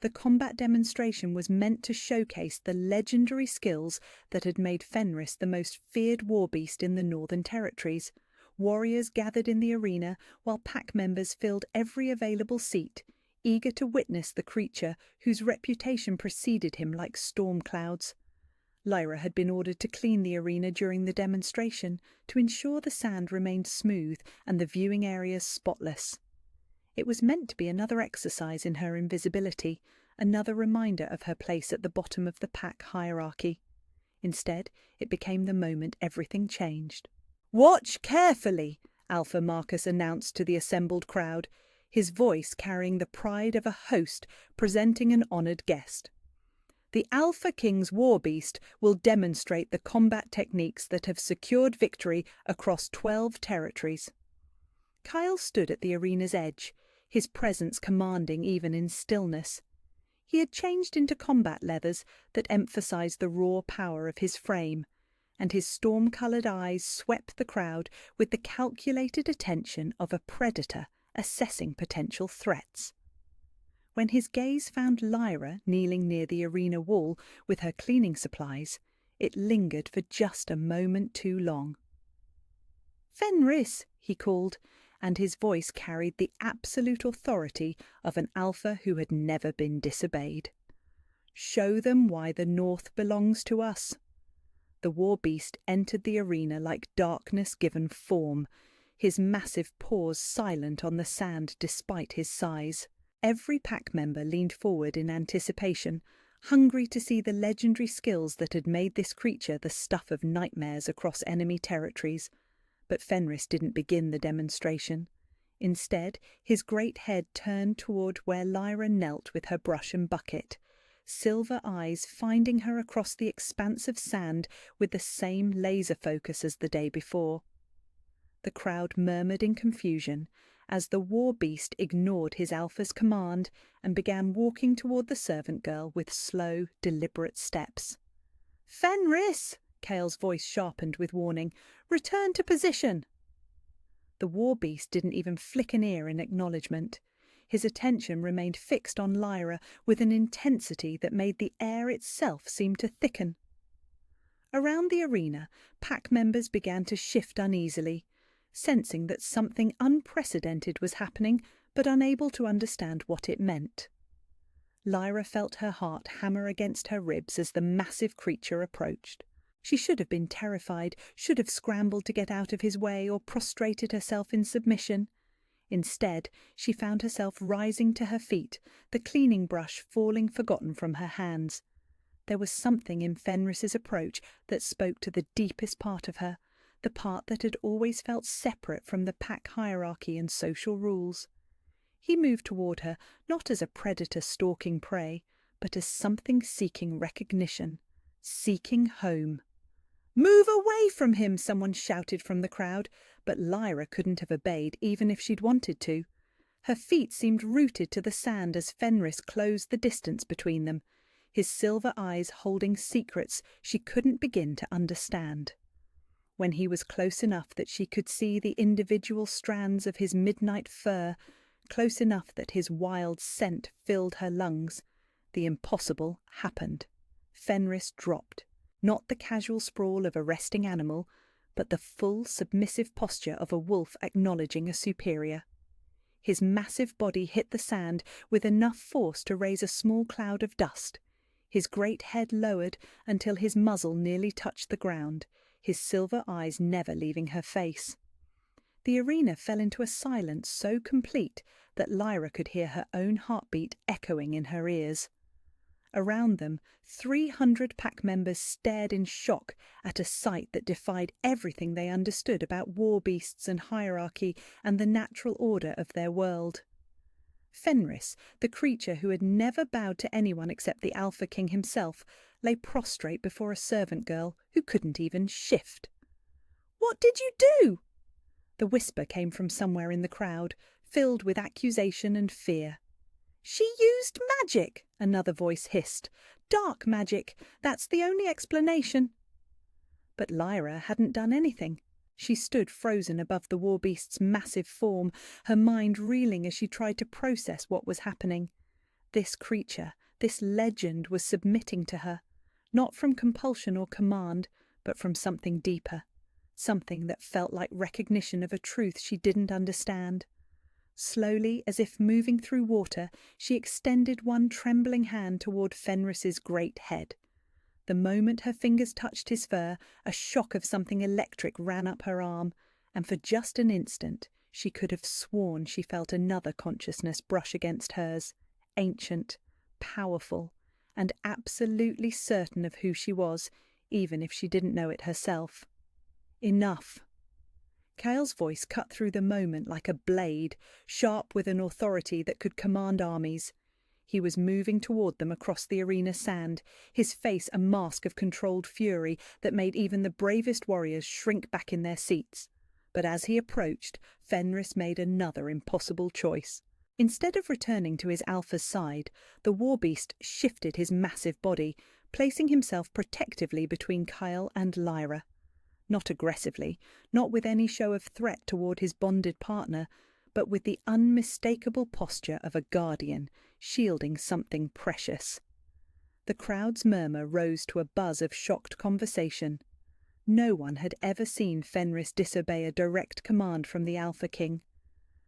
The combat demonstration was meant to showcase the legendary skills that had made Fenris the most feared war beast in the Northern Territories. Warriors gathered in the arena, while pack members filled every available seat, eager to witness the creature whose reputation preceded him like storm clouds. Lyra had been ordered to clean the arena during the demonstration to ensure the sand remained smooth and the viewing areas spotless. It was meant to be another exercise in her invisibility, another reminder of her place at the bottom of the pack hierarchy. Instead, it became the moment everything changed. "Watch carefully," Alpha Marcus announced to the assembled crowd, his voice carrying the pride of a host presenting an honoured guest. "The Alpha King's war beast will demonstrate the combat techniques that have secured victory across 12 territories." Kyle stood at the arena's edge, his presence commanding even in stillness. He had changed into combat leathers that emphasized the raw power of his frame, and his storm-coloured eyes swept the crowd with the calculated attention of a predator assessing potential threats. When his gaze found Lyra kneeling near the arena wall with her cleaning supplies, it lingered for just a moment too long. "Fenris," he called, and his voice carried the absolute authority of an alpha who had never been disobeyed. "Show them why the North belongs to us." The war beast entered the arena like darkness given form, his massive paws silent on the sand despite his size. Every pack member leaned forward in anticipation, hungry to see the legendary skills that had made this creature the stuff of nightmares across enemy territories. But Fenris didn't begin the demonstration. Instead, his great head turned toward where Lyra knelt with her brush and bucket, silver eyes finding her across the expanse of sand with the same laser focus as the day before. The crowd murmured in confusion as the war beast ignored his alpha's command and began walking toward the servant girl with slow, deliberate steps. "Fenris!" Cale's voice sharpened with warning. "Return to position!" The war beast didn't even flick an ear in acknowledgement. His attention remained fixed on Lyra with an intensity that made the air itself seem to thicken. Around the arena, pack members began to shift uneasily, sensing that something unprecedented was happening, but unable to understand what it meant. Lyra felt her heart hammer against her ribs as the massive creature approached. She should have been terrified, should have scrambled to get out of his way or prostrated herself in submission. Instead, she found herself rising to her feet, the cleaning brush falling forgotten from her hands. There was something in Fenris's approach that spoke to the deepest part of her, the part that had always felt separate from the pack hierarchy and social rules. He moved toward her, not as a predator stalking prey, but as something seeking recognition, seeking home. "Move away from him!" someone shouted from the crowd, but Lyra couldn't have obeyed even if she'd wanted to. Her feet seemed rooted to the sand as Fenris closed the distance between them, his silver eyes holding secrets she couldn't begin to understand. When he was close enough that she could see the individual strands of his midnight fur, close enough that his wild scent filled her lungs, the impossible happened. Fenris dropped, not the casual sprawl of a resting animal, but the full submissive posture of a wolf acknowledging a superior. His massive body hit the sand with enough force to raise a small cloud of dust. His great head lowered until his muzzle nearly touched the ground, his silver eyes never leaving her face. The arena fell into a silence so complete that Lyra could hear her own heartbeat echoing in her ears. Around them, 300 pack members stared in shock at a sight that defied everything they understood about war beasts and hierarchy and the natural order of their world. Fenris, the creature who had never bowed to anyone except the Alpha King himself, lay prostrate before a servant girl who couldn't even shift. "What did you do?" The whisper came from somewhere in the crowd, filled with accusation and fear. "She used magic," another voice hissed. "Dark magic. That's the only explanation." But Lyra hadn't done anything. She stood frozen above the warbeast's massive form, her mind reeling as she tried to process what was happening. This creature, this legend was submitting to her, not from compulsion or command, but from something deeper, something that felt like recognition of a truth she didn't understand. Slowly, as if moving through water, she extended one trembling hand toward Fenris's great head. The moment her fingers touched his fur, a shock of something electric ran up her arm, and for just an instant she could have sworn she felt another consciousness brush against hers, ancient, powerful, and absolutely certain of who she was, even if she didn't know it herself. Enough. Kyle's voice cut through the moment like a blade, sharp with an authority that could command armies. He was moving toward them across the arena sand, his face a mask of controlled fury that made even the bravest warriors shrink back in their seats. But as he approached, Fenris made another impossible choice. Instead of returning to his alpha's side, the warbeast shifted his massive body, placing himself protectively between Kyle and Lyra. Not aggressively, not with any show of threat toward his bonded partner, but with the unmistakable posture of a guardian, shielding something precious. The crowd's murmur rose to a buzz of shocked conversation. No one had ever seen Fenris disobey a direct command from the Alpha King.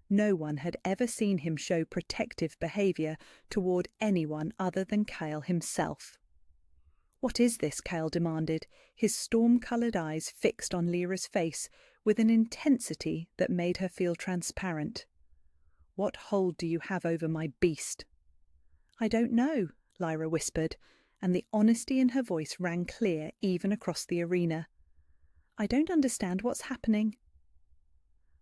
No one had ever seen him show protective behavior toward anyone other than Kyle himself. "What is this?" Kyle demanded, his storm-coloured eyes fixed on Lyra's face with an intensity that made her feel transparent. "What hold do you have over my beast?" "I don't know," Lyra whispered, and the honesty in her voice rang clear even across the arena. "I don't understand what's happening."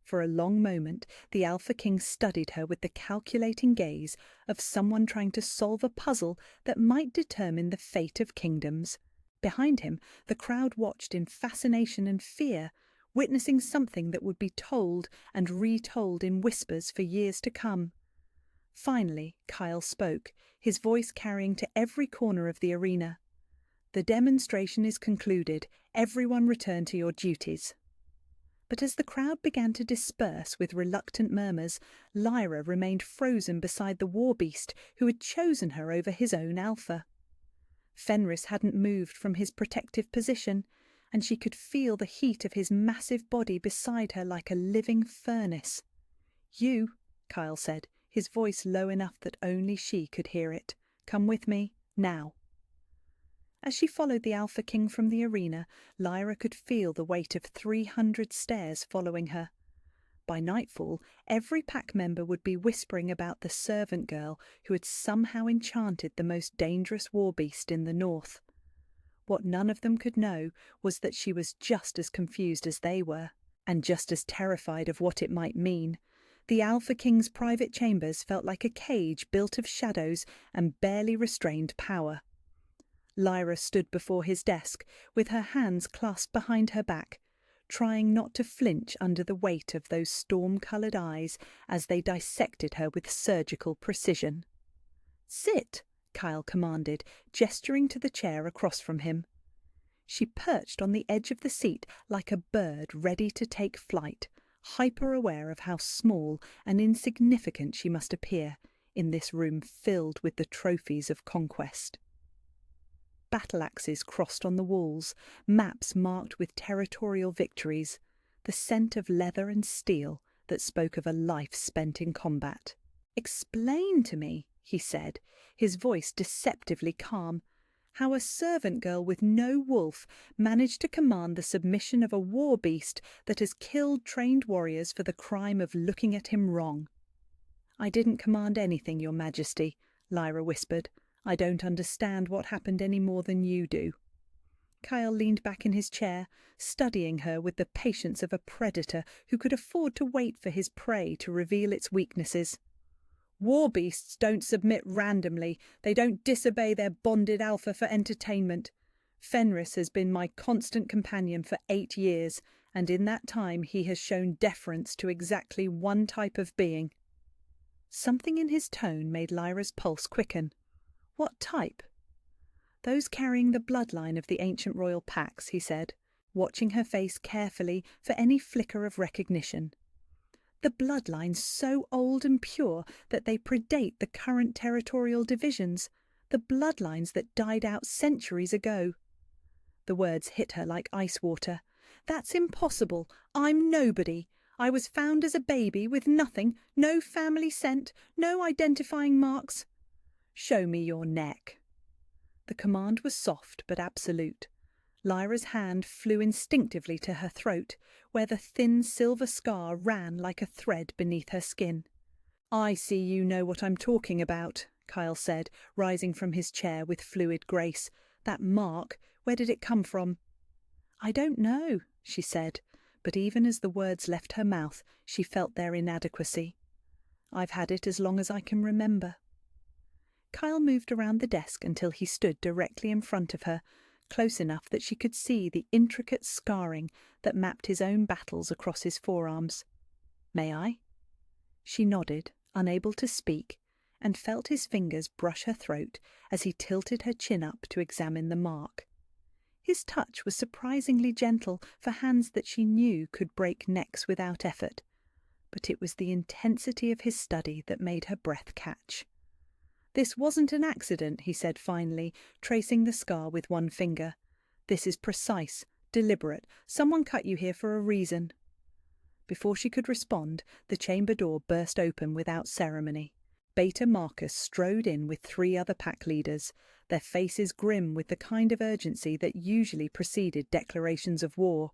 For a long moment, the Alpha King studied her with the calculating gaze of someone trying to solve a puzzle that might determine the fate of kingdoms. Behind him, the crowd watched in fascination and fear, witnessing something that would be told and retold in whispers for years to come. Finally, Kyle spoke, his voice carrying to every corner of the arena. "The demonstration is concluded. Everyone return to your duties." But as the crowd began to disperse with reluctant murmurs, Lyra remained frozen beside the warbeast who had chosen her over his own alpha. Fenris hadn't moved from his protective position, and she could feel the heat of his massive body beside her like a living furnace. "You," Kyle said, his voice low enough that only she could hear it. "Come with me, now." As she followed the Alpha King from the arena, Lyra could feel the weight of 300 stares following her. By nightfall, every pack member would be whispering about the servant girl who had somehow enchanted the most dangerous war beast in the north. What none of them could know was that she was just as confused as they were, and just as terrified of what it might mean. The Alpha King's private chambers felt like a cage built of shadows and barely restrained power. Lyra stood before his desk, with her hands clasped behind her back, trying not to flinch under the weight of those storm-coloured eyes as they dissected her with surgical precision. "Sit," Kyle commanded, gesturing to the chair across from him. She perched on the edge of the seat like a bird ready to take flight, hyper-aware of how small and insignificant she must appear in this room filled with the trophies of conquest. Battle axes crossed on the walls, maps marked with territorial victories, the scent of leather and steel that spoke of a life spent in combat. "Explain to me," he said, his voice deceptively calm, "how a servant girl with no wolf managed to command the submission of a war beast that has killed trained warriors for the crime of looking at him wrong." "I didn't command anything, Your Majesty," Lyra whispered. "I don't understand what happened any more than you do." Kyle leaned back in his chair, studying her with the patience of a predator who could afford to wait for his prey to reveal its weaknesses. "War beasts don't submit randomly. They don't disobey their bonded alpha for entertainment. Fenris has been my constant companion for 8 years, and in that time he has shown deference to exactly one type of being." Something in his tone made Lyra's pulse quicken. "What type?" "Those carrying the bloodline of the ancient royal packs," he said, watching her face carefully for any flicker of recognition. "The bloodlines so old and pure that they predate the current territorial divisions, the bloodlines that died out centuries ago." The words hit her like ice water. "That's impossible. I'm nobody. I was found as a baby with nothing, no family scent, no identifying marks." "Show me your neck." The command was soft but absolute. Lyra's hand flew instinctively to her throat, where the thin silver scar ran like a thread beneath her skin. "I see you know what I'm talking about," Kyle said, rising from his chair with fluid grace. "That mark, where did it come from?" "I don't know," she said, but even as the words left her mouth, she felt their inadequacy. "I've had it as long as I can remember." Kyle moved around the desk until he stood directly in front of her, close enough that she could see the intricate scarring that mapped his own battles across his forearms. "May I?" She nodded, unable to speak, and felt his fingers brush her throat as he tilted her chin up to examine the mark. His touch was surprisingly gentle for hands that she knew could break necks without effort, but it was the intensity of his study that made her breath catch. "This wasn't an accident," he said finally, tracing the scar with one finger. "This is precise, deliberate. Someone cut you here for a reason." Before she could respond, the chamber door burst open without ceremony. Beta Marcus strode in with 3 other pack leaders, their faces grim with the kind of urgency that usually preceded declarations of war.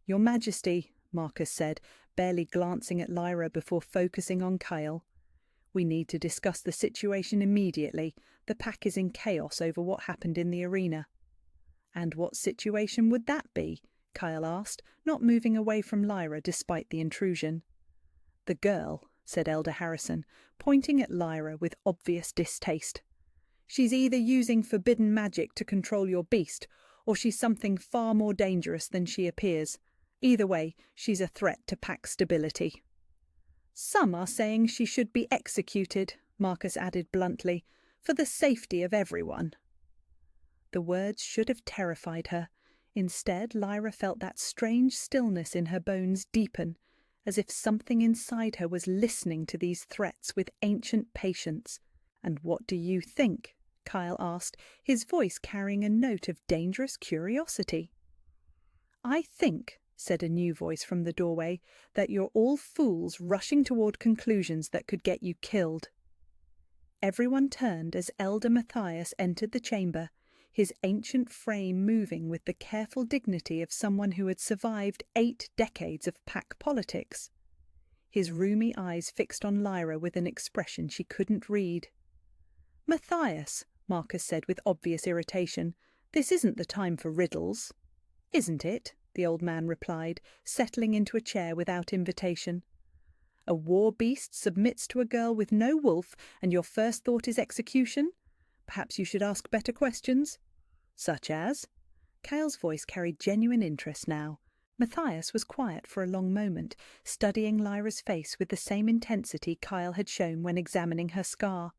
"Your Majesty," Marcus said, barely glancing at Lyra before focusing on Kyle. "We need to discuss the situation immediately. The pack is in chaos over what happened in the arena." "And what situation would that be?" Kyle asked, not moving away from Lyra despite the intrusion. "The girl," said Elder Harrison, pointing at Lyra with obvious distaste. "She's either using forbidden magic to control your beast, or she's something far more dangerous than she appears. Either way, she's a threat to pack stability." "Some are saying she should be executed," Marcus added bluntly, "for the safety of everyone." The words should have terrified her. Instead, Lyra felt that strange stillness in her bones deepen, as if something inside her was listening to these threats with ancient patience. "And what do you think?" Kyle asked, his voice carrying a note of dangerous curiosity. "I think," said a new voice from the doorway, "that you're all fools rushing toward conclusions that could get you killed." Everyone turned as Elder Matthias entered the chamber, his ancient frame moving with the careful dignity of someone who had survived 8 decades of pack politics. His roomy eyes fixed on Lyra with an expression she couldn't read. "Matthias," Marcus said with obvious irritation, "this isn't the time for riddles." "Isn't it?" the old man replied, settling into a chair without invitation. "A war beast submits to a girl with no wolf, and your first thought is execution? Perhaps you should ask better questions." "Such as?" Kyle's voice carried genuine interest now. Matthias was quiet for a long moment, studying Lyra's face with the same intensity Kyle had shown when examining her scar.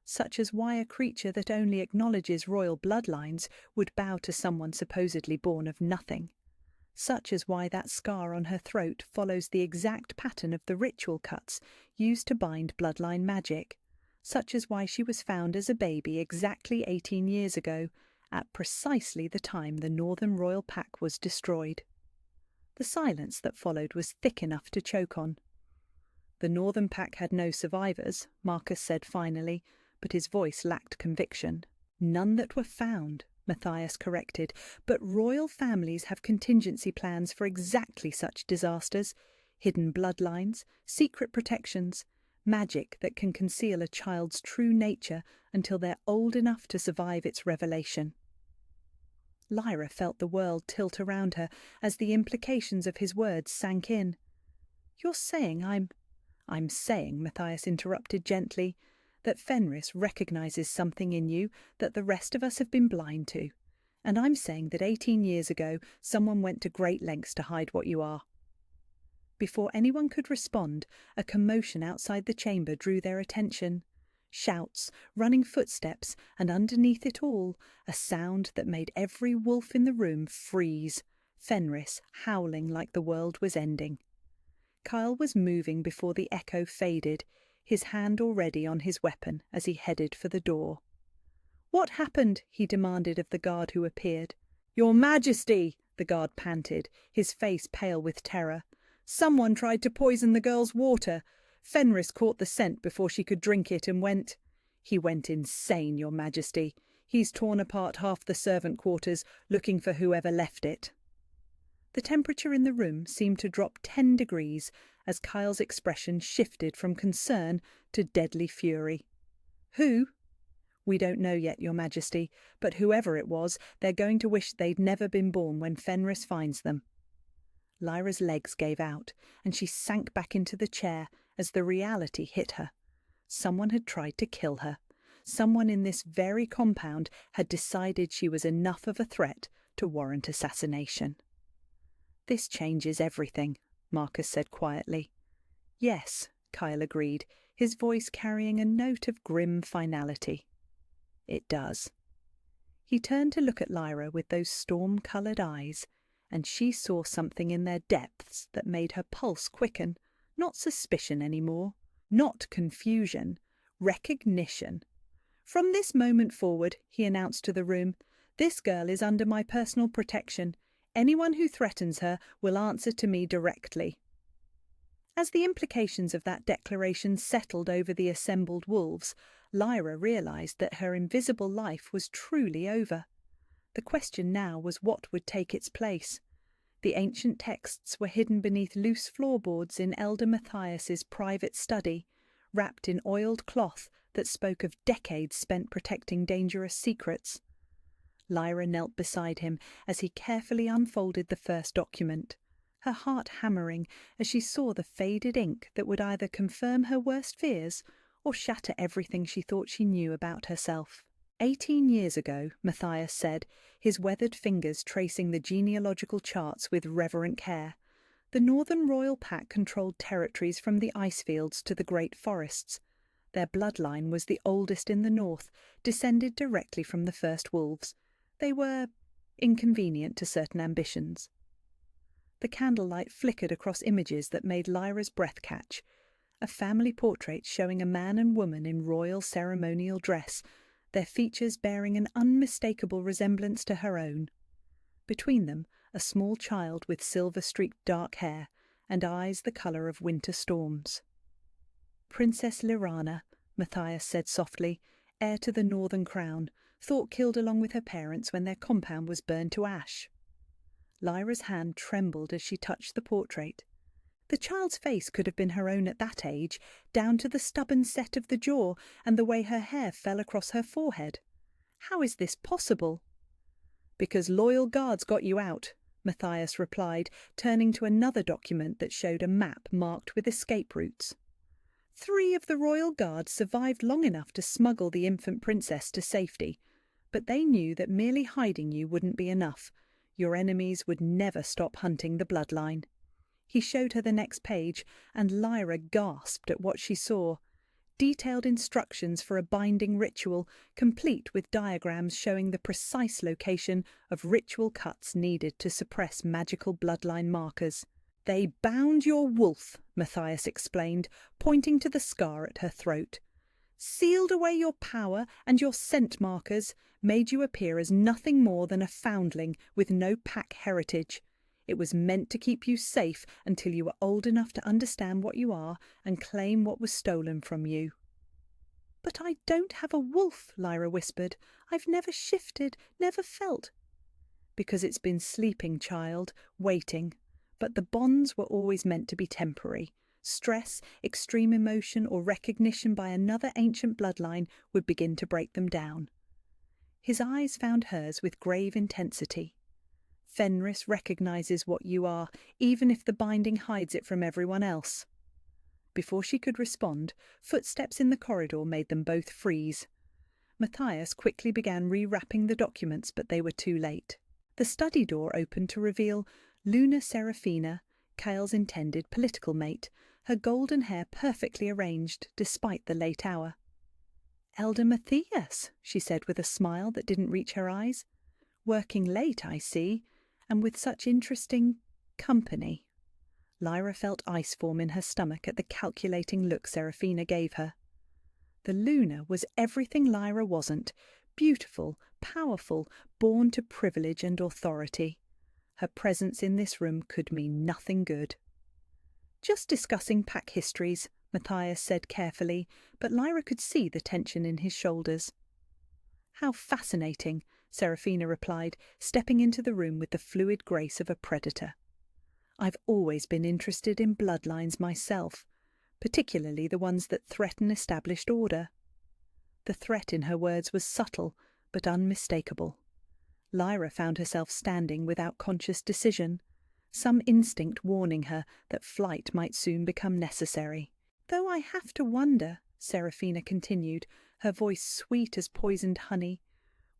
Such as why a creature that only acknowledges royal bloodlines would bow to someone supposedly born of nothing. Such as why that scar on her throat follows the exact pattern of the ritual cuts used to bind bloodline magic. Such as why she was found as a baby exactly 18 years ago, at precisely the time the Northern Royal Pack was destroyed. The silence that followed was thick enough to choke on. "The Northern Pack had no survivors," Marcus said finally, but his voice lacked conviction. "None that were found," Matthias corrected, "but royal families have contingency plans for exactly such disasters. Hidden bloodlines, secret protections, magic that can conceal a child's true nature until they're old enough to survive its revelation." Lyra felt the world tilt around her as the implications of his words sank in. "You're saying I'm saying," Matthias interrupted gently, "that Fenris recognizes something in you that the rest of us have been blind to. And I'm saying that 18 years ago someone went to great lengths to hide what you are." Before anyone could respond, a commotion outside the chamber drew their attention. Shouts, running footsteps, and underneath it all, a sound that made every wolf in the room freeze, Fenris howling like the world was ending. Kyle was moving before the echo faded, his hand already on his weapon as he headed for the door. "What happened?" he demanded of the guard who appeared. "Your Majesty!" the guard panted, his face pale with terror. "Someone tried to poison the girl's water. Fenris caught the scent before she could drink it and He went insane, Your Majesty. He's torn apart half the servant quarters, looking for whoever left it." The temperature in the room seemed to drop 10 degrees as Kyle's expression shifted from concern to deadly fury. "Who?" "We don't know yet, Your Majesty, but whoever it was, they're going to wish they'd never been born when Fenris finds them." Lyra's legs gave out, and she sank back into the chair as the reality hit her. Someone had tried to kill her. Someone in this very compound had decided she was enough of a threat to warrant assassination. "This changes everything," Marcus said quietly. "Yes," Kyle agreed, his voice carrying a note of grim finality. "It does." He turned to look at Lyra with those storm-coloured eyes, and she saw something in their depths that made her pulse quicken. Not suspicion anymore, not confusion, recognition. "From this moment forward," he announced to the room, "this girl is under my personal protection. Anyone who threatens her will answer to me directly." As the implications of that declaration settled over the assembled wolves, Lyra realized that her invisible life was truly over. The question now was what would take its place. The ancient texts were hidden beneath loose floorboards in Elder Matthias's private study, wrapped in oiled cloth that spoke of decades spent protecting dangerous secrets. Lyra knelt beside him as he carefully unfolded the first document, her heart hammering as she saw the faded ink that would either confirm her worst fears or shatter everything she thought she knew about herself. 18 years ago, Matthias said, his weathered fingers tracing the genealogical charts with reverent care, the Northern Royal Pack controlled territories from the icefields to the great forests. Their bloodline was the oldest in the north, descended directly from the first wolves. They were inconvenient to certain ambitions. The candlelight flickered across images that made Lyra's breath catch. A family portrait showing a man and woman in royal ceremonial dress, their features bearing an unmistakable resemblance to her own. Between them, a small child with silver-streaked dark hair and eyes the colour of winter storms. "Princess Lyrana," Matthias said softly, "heir to the northern crown, thought killed along with her parents when their compound was burned to ash. Lyra's hand trembled as she touched the portrait. The child's face could have been her own at that age, down to the stubborn set of the jaw and the way her hair fell across her forehead. How is this possible? Because loyal guards got you out, Matthias replied, turning to another document that showed a map marked with escape routes. 3 of the royal guards survived long enough to smuggle the infant princess to safety, but they knew that merely hiding you wouldn't be enough. Your enemies would never stop hunting the bloodline. He showed her the next page, and Lyra gasped at what she saw. Detailed instructions for a binding ritual, complete with diagrams showing the precise location of ritual cuts needed to suppress magical bloodline markers. They bound your wolf, Matthias explained, pointing to the scar at her throat. Sealed away your power and your scent markers, made you appear as nothing more than a foundling with no pack heritage. It was meant to keep you safe until you were old enough to understand what you are and claim what was stolen from you. But I don't have a wolf, Lyra whispered. I've never shifted, never felt. Because it's been sleeping, child, waiting. But the bonds were always meant to be temporary. Stress, extreme emotion, or recognition by another ancient bloodline would begin to break them down. His eyes found hers with grave intensity. Fenris recognizes what you are, even if the binding hides it from everyone else. Before she could respond, footsteps in the corridor made them both freeze. Matthias quickly began rewrapping the documents, but they were too late. The study door opened to reveal Luna Serafina, Kyle's intended political mate, her golden hair perfectly arranged despite the late hour. "Elder Matthias," she said with a smile that didn't reach her eyes. "Working late, I see, and with such interesting company." Lyra felt ice form in her stomach at the calculating look Serafina gave her. The Luna was everything Lyra wasn't, beautiful, powerful, born to privilege and authority. Her presence in this room could mean nothing good. "Just discussing pack histories," Matthias said carefully, but Lyra could see the tension in his shoulders. "How fascinating," Serafina replied, stepping into the room with the fluid grace of a predator. "I've always been interested in bloodlines myself, particularly the ones that threaten established order." The threat in her words was subtle, but unmistakable. Lyra found herself standing without conscious decision, some instinct warning her that flight might soon become necessary. "Though I have to wonder," Serafina continued, her voice sweet as poisoned honey,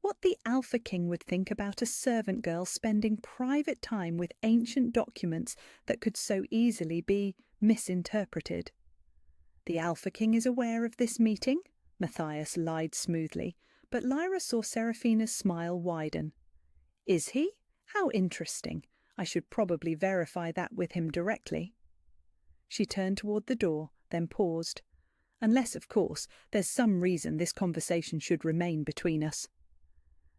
"what the Alpha King would think about a servant girl spending private time with ancient documents that could so easily be misinterpreted." "The Alpha King is aware of this meeting," Matthias lied smoothly, but Lyra saw Serafina's smile widen. "Is he? How interesting. I should probably verify that with him directly." She turned toward the door, then paused. "Unless, of course, there's some reason this conversation should remain between us."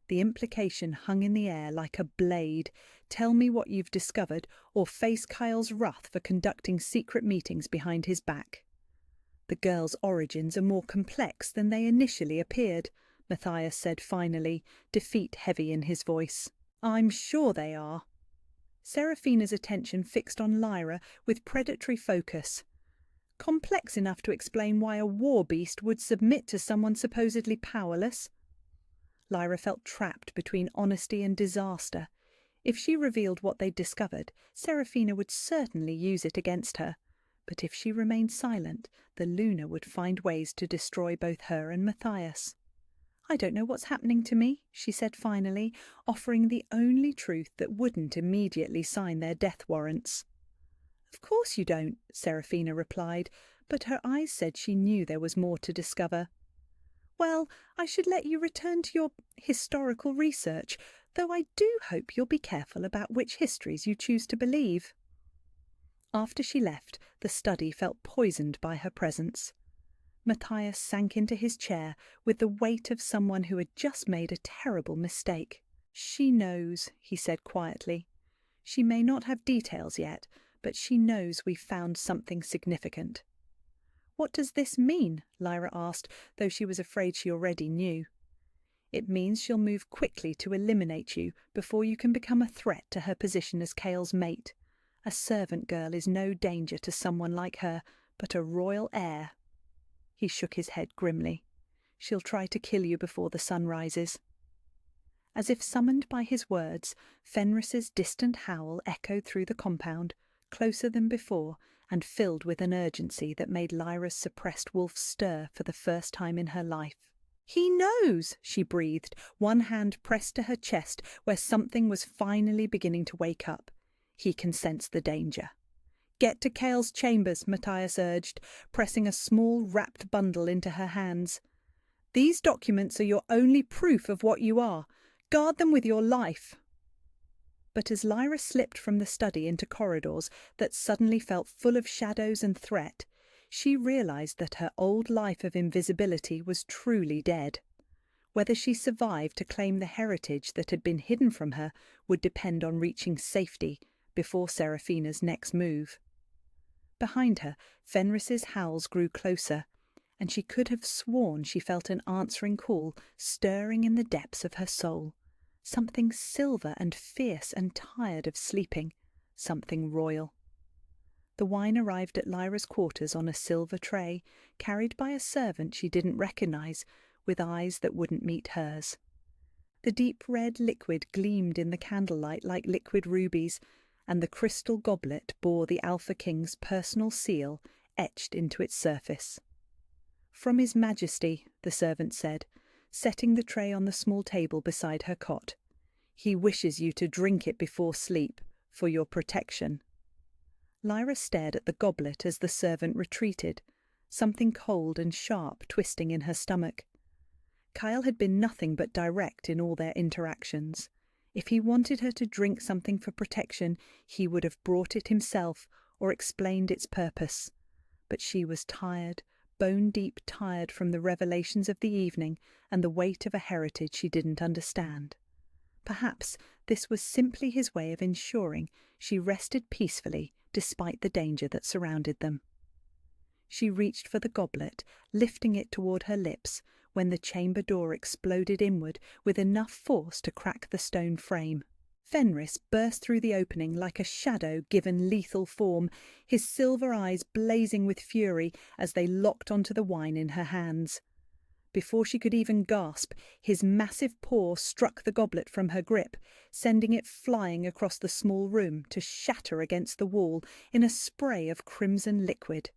The implication hung in the air like a blade. "Tell me what you've discovered, or face Kyle's wrath for conducting secret meetings behind his back." "The girl's origins are more complex than they initially appeared," Matthias said finally, defeat heavy in his voice. "I'm sure they are." Serafina's attention fixed on Lyra with predatory focus. "Complex enough to explain why a war beast would submit to someone supposedly powerless?" Lyra felt trapped between honesty and disaster. If she revealed what they'd discovered, Serafina would certainly use it against her. But if she remained silent, the Luna would find ways to destroy both her and Matthias. "I don't know what's happening to me," she said finally, offering the only truth that wouldn't immediately sign their death warrants. "Of course you don't," Serafina replied, but her eyes said she knew there was more to discover. "Well, I should let you return to your historical research, though I do hope you'll be careful about which histories you choose to believe." After she left, the study felt poisoned by her presence. Matthias sank into his chair with the weight of someone who had just made a terrible mistake. "She knows," he said quietly. "She may not have details yet, but she knows we've found something significant." "What does this mean?" Lyra asked, though she was afraid she already knew. It means she'll move quickly to eliminate you before you can become a threat to her position as Kale's mate. A servant girl is no danger to someone like her, but a royal heir. He shook his head grimly. She'll try to kill you before the sun rises. As if summoned by his words, Fenris's distant howl echoed through the compound, closer than before, and filled with an urgency that made Lyra's suppressed wolf stir for the first time in her life. "He knows!" she breathed, one hand pressed to her chest where something was finally beginning to wake up. He can sense the danger. "Get to Kale's chambers," Matthias urged, pressing a small wrapped bundle into her hands. "These documents are your only proof of what you are. Guard them with your life." But as Lyra slipped from the study into corridors that suddenly felt full of shadows and threat, she realized that her old life of invisibility was truly dead. Whether she survived to claim the heritage that had been hidden from her would depend on reaching safety before Seraphina's next move. Behind her, Fenris's howls grew closer, and she could have sworn she felt an answering call stirring in the depths of her soul. Something silver and fierce and tired of sleeping, something royal. The wine arrived at Lyra's quarters on a silver tray, carried by a servant she didn't recognize, with eyes that wouldn't meet hers. The deep red liquid gleamed in the candlelight like liquid rubies, and the crystal goblet bore the Alpha King's personal seal etched into its surface. "From His Majesty," the servant said, setting the tray on the small table beside her cot. "He wishes you to drink it before sleep, for your protection." Lyra stared at the goblet as the servant retreated, something cold and sharp twisting in her stomach. Kyle had been nothing but direct in all their interactions. If he wanted her to drink something for protection, he would have brought it himself or explained its purpose. But she was tired, bone-deep tired from the revelations of the evening and the weight of a heritage she didn't understand. Perhaps this was simply his way of ensuring she rested peacefully despite the danger that surrounded them. She reached for the goblet, lifting it toward her lips, when the chamber door exploded inward with enough force to crack the stone frame. Fenris burst through the opening like a shadow given lethal form, his silver eyes blazing with fury as they locked onto the wine in her hands. Before she could even gasp, his massive paw struck the goblet from her grip, sending it flying across the small room to shatter against the wall in a spray of crimson liquid.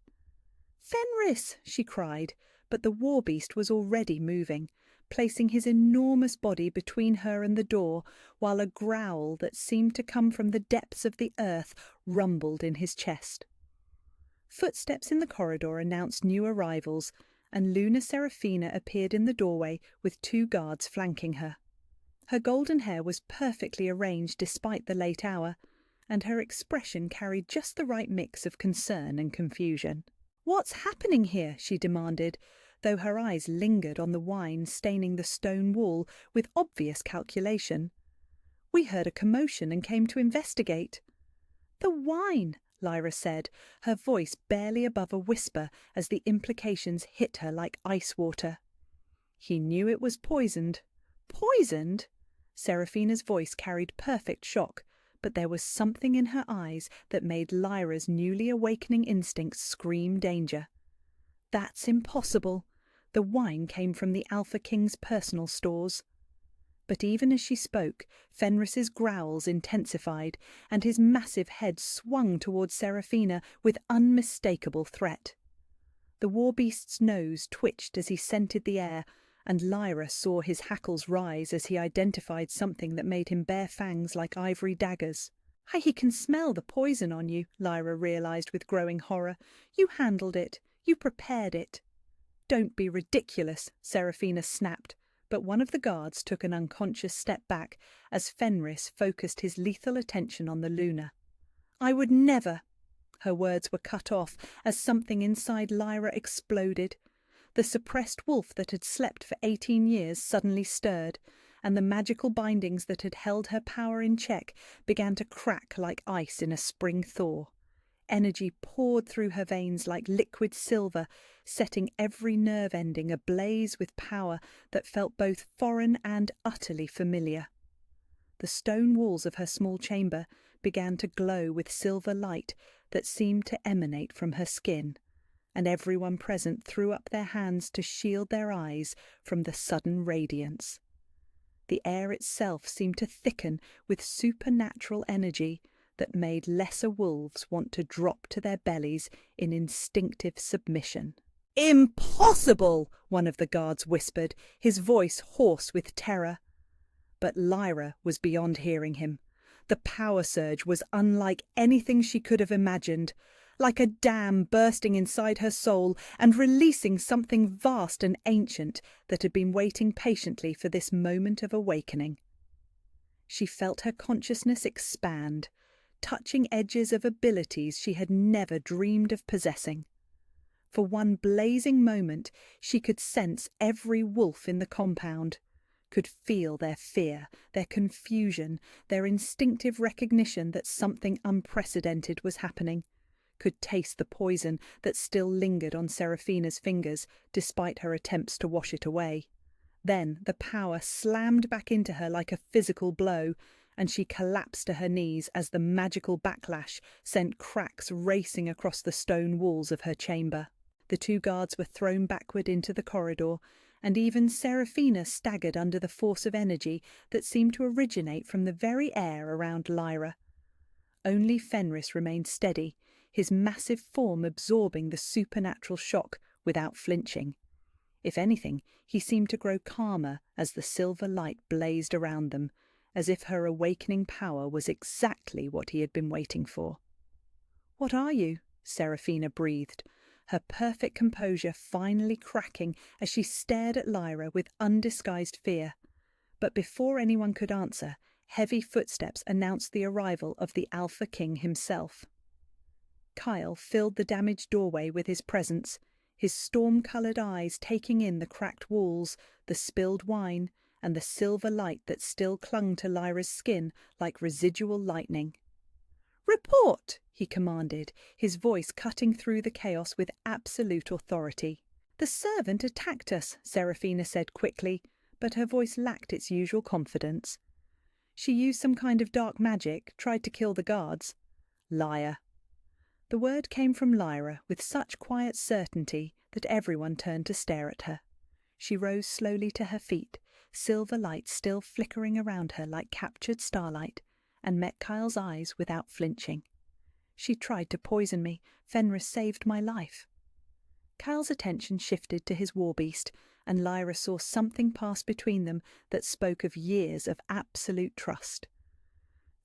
"Fenris!" she cried, but the war-beast was already moving, placing his enormous body between her and the door, while a growl that seemed to come from the depths of the earth rumbled in his chest. Footsteps in the corridor announced new arrivals, and Luna Seraphina appeared in the doorway with 2 guards flanking her. Her golden hair was perfectly arranged despite the late hour, and her expression carried just the right mix of concern and confusion. "What's happening here?" she demanded, though her eyes lingered on the wine staining the stone wall with obvious calculation. "We heard a commotion and came to investigate." "The wine," Lyra said, her voice barely above a whisper as the implications hit her like ice water. "He knew it was poisoned." "Poisoned?" Seraphina's voice carried perfect shock, but there was something in her eyes that made Lyra's newly awakening instincts scream danger. "That's impossible. The wine came from the Alpha King's personal stores." But even as she spoke, Fenris's growls intensified, and his massive head swung towards Seraphina with unmistakable threat. The war-beast's nose twitched as he scented the air, and Lyra saw his hackles rise as he identified something that made him bare fangs like ivory daggers. "He can smell the poison on you," Lyra realized with growing horror. "You handled it. You prepared it." "Don't be ridiculous," Seraphina snapped, but one of the guards took an unconscious step back as Fenris focused his lethal attention on the Luna. "I would never—" Her words were cut off as something inside Lyra exploded. The suppressed wolf that had slept for 18 years suddenly stirred, and the magical bindings that had held her power in check began to crack like ice in a spring thaw. Energy poured through her veins like liquid silver, setting every nerve ending ablaze with power that felt both foreign and utterly familiar. The stone walls of her small chamber began to glow with silver light that seemed to emanate from her skin, and everyone present threw up their hands to shield their eyes from the sudden radiance. The air itself seemed to thicken with supernatural energy that made lesser wolves want to drop to their bellies in instinctive submission. "Impossible!" one of the guards whispered, his voice hoarse with terror. But Lyra was beyond hearing him. The power surge was unlike anything she could have imagined, like a dam bursting inside her soul and releasing something vast and ancient that had been waiting patiently for this moment of awakening. She felt her consciousness expand, touching edges of abilities she had never dreamed of possessing. For one blazing moment, she could sense every wolf in the compound, could feel their fear, their confusion, their instinctive recognition that something unprecedented was happening, could taste the poison that still lingered on Seraphina's fingers despite her attempts to wash it away. Then the power slammed back into her like a physical blow, and she collapsed to her knees as the magical backlash sent cracks racing across the stone walls of her chamber. The two guards were thrown backward into the corridor, and even Seraphina staggered under the force of energy that seemed to originate from the very air around Lyra. Only Fenris remained steady, his massive form absorbing the supernatural shock without flinching. If anything, he seemed to grow calmer as the silver light blazed around them, as if her awakening power was exactly what he had been waiting for. "What are you?" Seraphina breathed, her perfect composure finally cracking as she stared at Lyra with undisguised fear. But before anyone could answer, heavy footsteps announced the arrival of the Alpha King himself. Kyle filled the damaged doorway with his presence, his storm-coloured eyes taking in the cracked walls, the spilled wine, and the silver light that still clung to Lyra's skin like residual lightning. "Report!" he commanded, his voice cutting through the chaos with absolute authority. "The servant attacked us," Seraphina said quickly, but her voice lacked its usual confidence. "She used some kind of dark magic, tried to kill the guards." "Liar." The word came from Lyra with such quiet certainty that everyone turned to stare at her. She rose slowly to her feet, silver light still flickering around her like captured starlight, and met Kyle's eyes without flinching. "She tried to poison me. Fenris saved my life." Kyle's attention shifted to his warbeast, and Lyra saw something pass between them that spoke of years of absolute trust.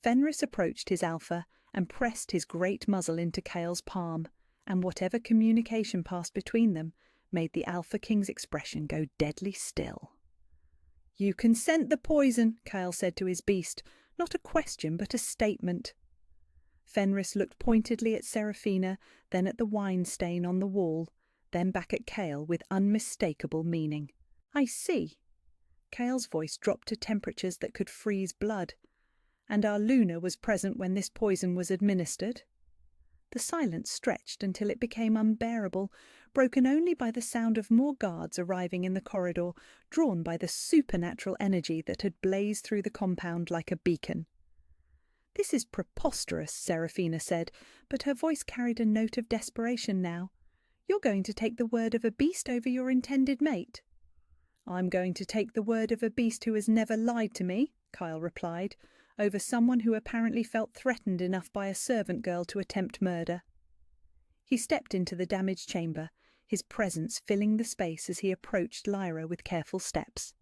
Fenris approached his alpha and pressed his great muzzle into Kyle's palm, and whatever communication passed between them made the Alpha King's expression go deadly still. "You can scent the poison," Kyle said to his beast, not a question but a statement. Fenris looked pointedly at Seraphina, then at the wine stain on the wall, then back at Kale with unmistakable meaning. "I see." Kale's voice dropped to temperatures that could freeze blood. "And our Luna was present when this poison was administered?" The silence stretched until it became unbearable, broken only by the sound of more guards arriving in the corridor, drawn by the supernatural energy that had blazed through the compound like a beacon. "This is preposterous," Seraphina said, but her voice carried a note of desperation now. "You're going to take the word of a beast over your intended mate?" "I'm going to take the word of a beast who has never lied to me," Kyle replied, "over someone who apparently felt threatened enough by a servant girl to attempt murder." He stepped into the damaged chamber, his presence filling the space as he approached Lyra with careful steps.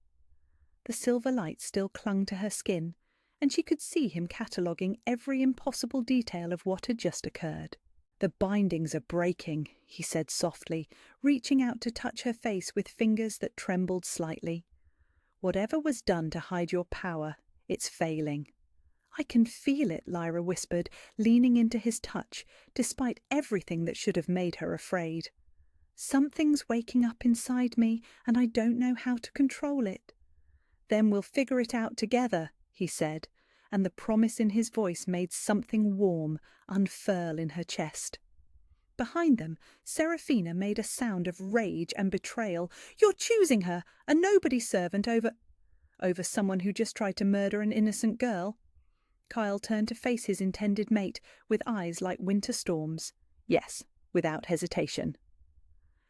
The silver light still clung to her skin, and she could see him cataloguing every impossible detail of what had just occurred. "The bindings are breaking," he said softly, reaching out to touch her face with fingers that trembled slightly. "Whatever was done to hide your power, it's failing." "I can feel it," Lyra whispered, leaning into his touch, despite everything that should have made her afraid. "Something's waking up inside me, and I don't know how to control it." "Then we'll figure it out together," he said, and the promise in his voice made something warm unfurl in her chest. Behind them, Seraphina made a sound of rage and betrayal. "You're choosing her, a nobody's servant over someone who just tried to murder an innocent girl?" Kyle turned to face his intended mate with eyes like winter storms. "Yes, without hesitation."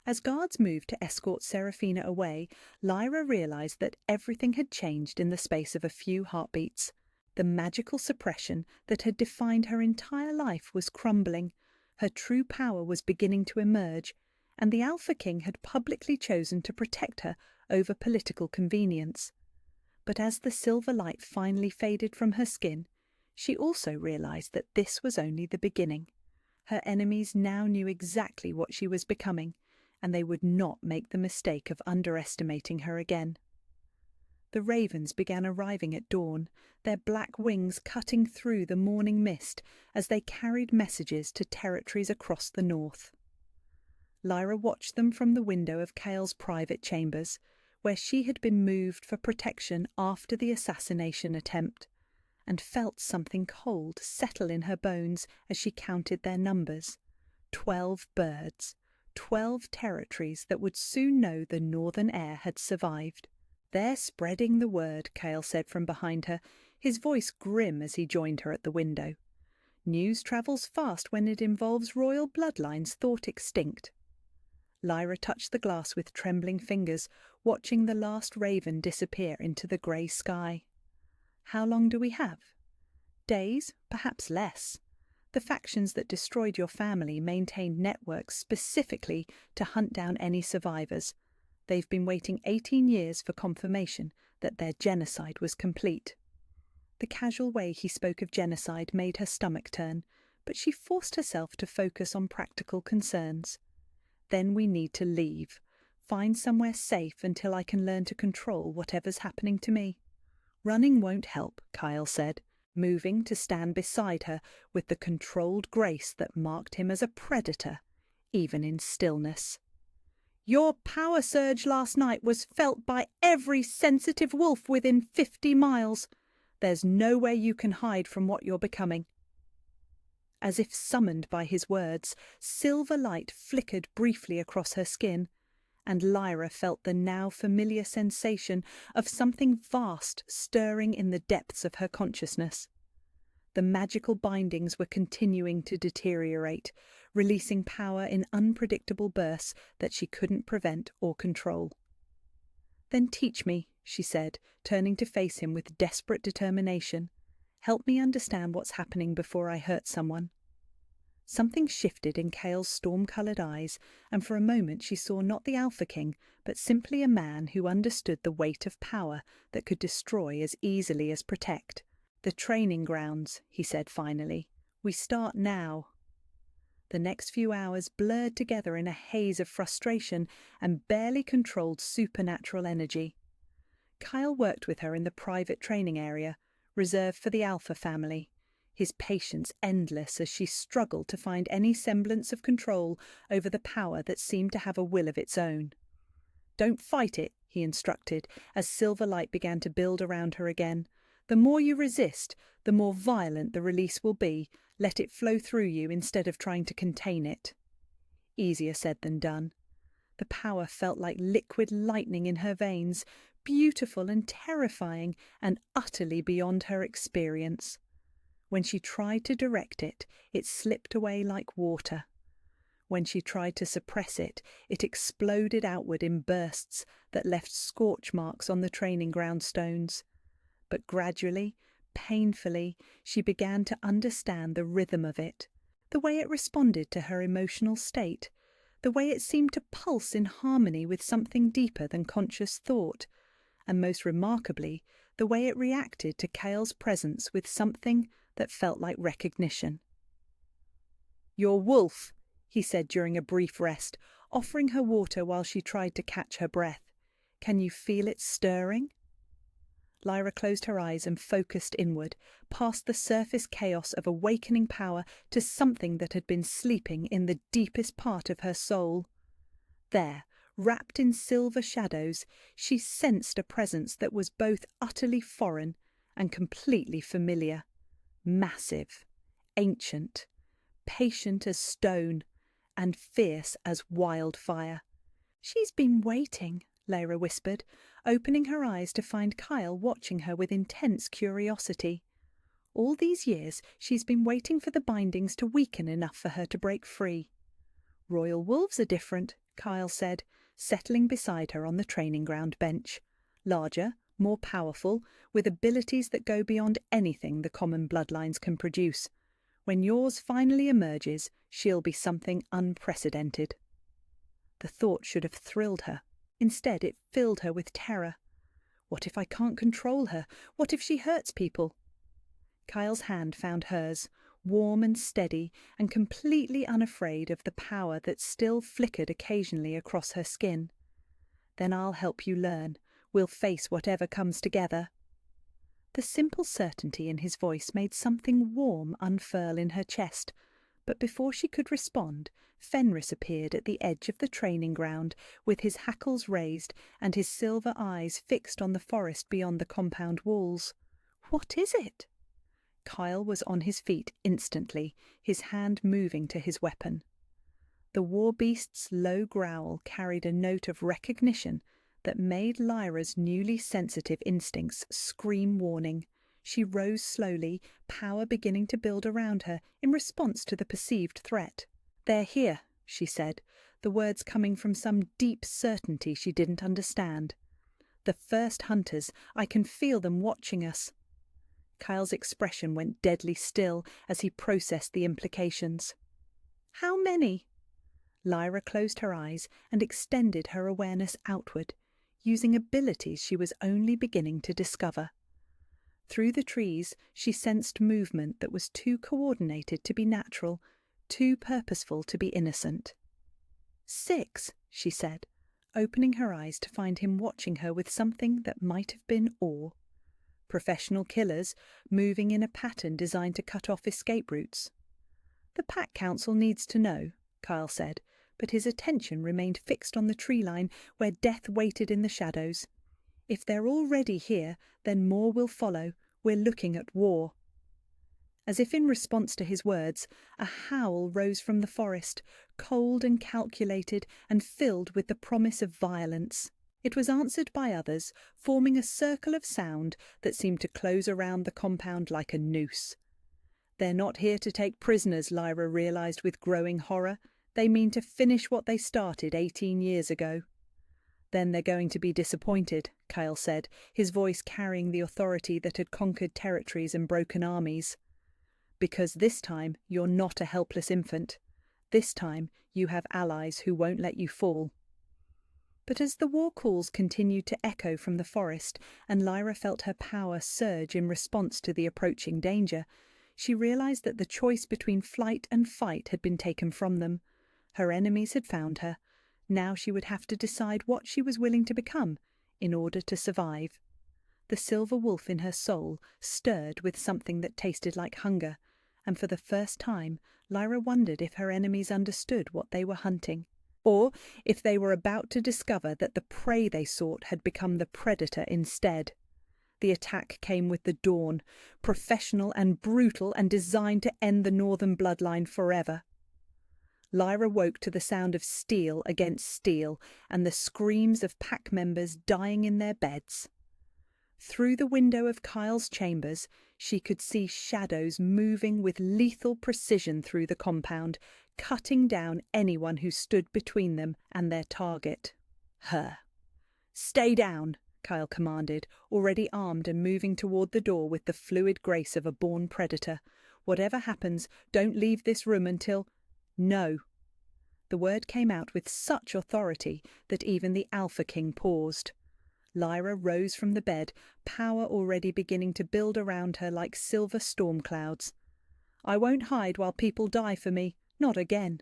As guards moved to escort Seraphina away, Lyra realized that everything had changed in the space of a few heartbeats. The magical suppression that had defined her entire life was crumbling. Her true power was beginning to emerge, and the Alpha King had publicly chosen to protect her over political convenience. But as the silver light finally faded from her skin, she also realized that this was only the beginning. Her enemies now knew exactly what she was becoming, and they would not make the mistake of underestimating her again. The ravens began arriving at dawn, their black wings cutting through the morning mist as they carried messages to territories across the north. Lyra watched them from the window of Cale's private chambers, where she had been moved for protection after the assassination attempt, and felt something cold settle in her bones as she counted their numbers. 12 birds, 12 territories that would soon know the northern air had survived. "They're spreading the word," Cale said from behind her, his voice grim as he joined her at the window. "News travels fast when it involves royal bloodlines thought extinct." Lyra touched the glass with trembling fingers, watching the last raven disappear into the grey sky. "How long do we have?" "Days, perhaps less. The factions that destroyed your family maintained networks specifically to hunt down any survivors. They've been waiting 18 years for confirmation that their genocide was complete." The casual way he spoke of genocide made her stomach turn, but she forced herself to focus on practical concerns. "Then we need to leave. Find somewhere safe until I can learn to control whatever's happening to me." "Running won't help," Kyle said, moving to stand beside her with the controlled grace that marked him as a predator, even in stillness. "Your power surge last night was felt by every sensitive wolf within 50 miles. There's nowhere you can hide from what you're becoming." As if summoned by his words, silver light flickered briefly across her skin, and Lyra felt the now familiar sensation of something vast stirring in the depths of her consciousness. The magical bindings were continuing to deteriorate, releasing power in unpredictable bursts that she couldn't prevent or control. "Then teach me," she said, turning to face him with desperate determination. "Help me understand what's happening before I hurt someone." Something shifted in Cale's storm-coloured eyes, and for a moment she saw not the Alpha King, but simply a man who understood the weight of power that could destroy as easily as protect. "The training grounds," he said finally. "We start now." The next few hours blurred together in a haze of frustration and barely controlled supernatural energy. Kyle worked with her in the private training area, reserved for the Alpha family, his patience endless as she struggled to find any semblance of control over the power that seemed to have a will of its own. "Don't fight it," he instructed, as silver light began to build around her again. "The more you resist, the more violent the release will be. Let it flow through you instead of trying to contain it." Easier said than done. The power felt like liquid lightning in her veins, beautiful and terrifying and utterly beyond her experience. When she tried to direct it, it slipped away like water. When she tried to suppress it, it exploded outward in bursts that left scorch marks on the training ground stones. But gradually, painfully, she began to understand the rhythm of it, the way it responded to her emotional state, the way it seemed to pulse in harmony with something deeper than conscious thought, and most remarkably, the way it reacted to Cale's presence with something that felt like recognition. "Your wolf," he said during a brief rest, offering her water while she tried to catch her breath. "Can you feel it stirring?" Lyra closed her eyes and focused inward, past the surface chaos of awakening power to something that had been sleeping in the deepest part of her soul. There, wrapped in silver shadows, she sensed a presence that was both utterly foreign and completely familiar. Massive, ancient, patient as stone, and fierce as wildfire. "She's been waiting," Lyra whispered, opening her eyes to find Kyle watching her with intense curiosity. "All these years she's been waiting for the bindings to weaken enough for her to break free." "Royal wolves are different," Kyle said, settling beside her on the training ground bench. "Larger, more powerful, with abilities that go beyond anything the common bloodlines can produce. When yours finally emerges, she'll be something unprecedented." The thought should have thrilled her. Instead, it filled her with terror. What if I can't control her? What if she hurts people? Kyle's hand found hers, warm and steady, and completely unafraid of the power that still flickered occasionally across her skin. "Then I'll help you learn. We'll face whatever comes together." The simple certainty in his voice made something warm unfurl in her chest, but before she could respond, Fenris appeared at the edge of the training ground, with his hackles raised and his silver eyes fixed on the forest beyond the compound walls. "What is it?" Kyle was on his feet instantly, his hand moving to his weapon. The war beast's low growl carried a note of recognition that made Lyra's newly sensitive instincts scream warning. She rose slowly, power beginning to build around her in response to the perceived threat. "They're here," she said, the words coming from some deep certainty she didn't understand. "The first hunters. I can feel them watching us." Kyle's expression went deadly still as he processed the implications. "How many?" Lyra closed her eyes and extended her awareness outward, using abilities she was only beginning to discover. Through the trees, she sensed movement that was too coordinated to be natural, too purposeful to be innocent. "6," she said, opening her eyes to find him watching her with something that might have been awe. Professional killers, moving in a pattern designed to cut off escape routes. "The Pack Council needs to know," Kyle said, but his attention remained fixed on the tree line where death waited in the shadows. "If they're already here, then more will follow. We're looking at war." As if in response to his words, a howl rose from the forest, cold and calculated and filled with the promise of violence. It was answered by others, forming a circle of sound that seemed to close around the compound like a noose. "They're not here to take prisoners," Lyra realized with growing horror. "They mean to finish what they started 18 years ago." "Then they're going to be disappointed," Kyle said, his voice carrying the authority that had conquered territories and broken armies. "Because this time you're not a helpless infant. This time you have allies who won't let you fall." But as the war calls continued to echo from the forest and Lyra felt her power surge in response to the approaching danger, she realized that the choice between flight and fight had been taken from them. Her enemies had found her. Now she would have to decide what she was willing to become in order to survive. The silver wolf in her soul stirred with something that tasted like hunger, and for the first time Lyra wondered if her enemies understood what they were hunting, or if they were about to discover that the prey they sought had become the predator instead. The attack came with the dawn, professional and brutal and designed to end the northern bloodline forever. Lyra woke to the sound of steel against steel and the screams of pack members dying in their beds. Through the window of Kyle's chambers, she could see shadows moving with lethal precision through the compound, cutting down anyone who stood between them and their target. Her. "Stay down," Kyle commanded, already armed and moving toward the door with the fluid grace of a born predator. "Whatever happens, don't leave this room until—" "No." The word came out with such authority that even the Alpha King paused. Lyra rose from the bed, power already beginning to build around her like silver storm clouds. "I won't hide while people die for me. Not again."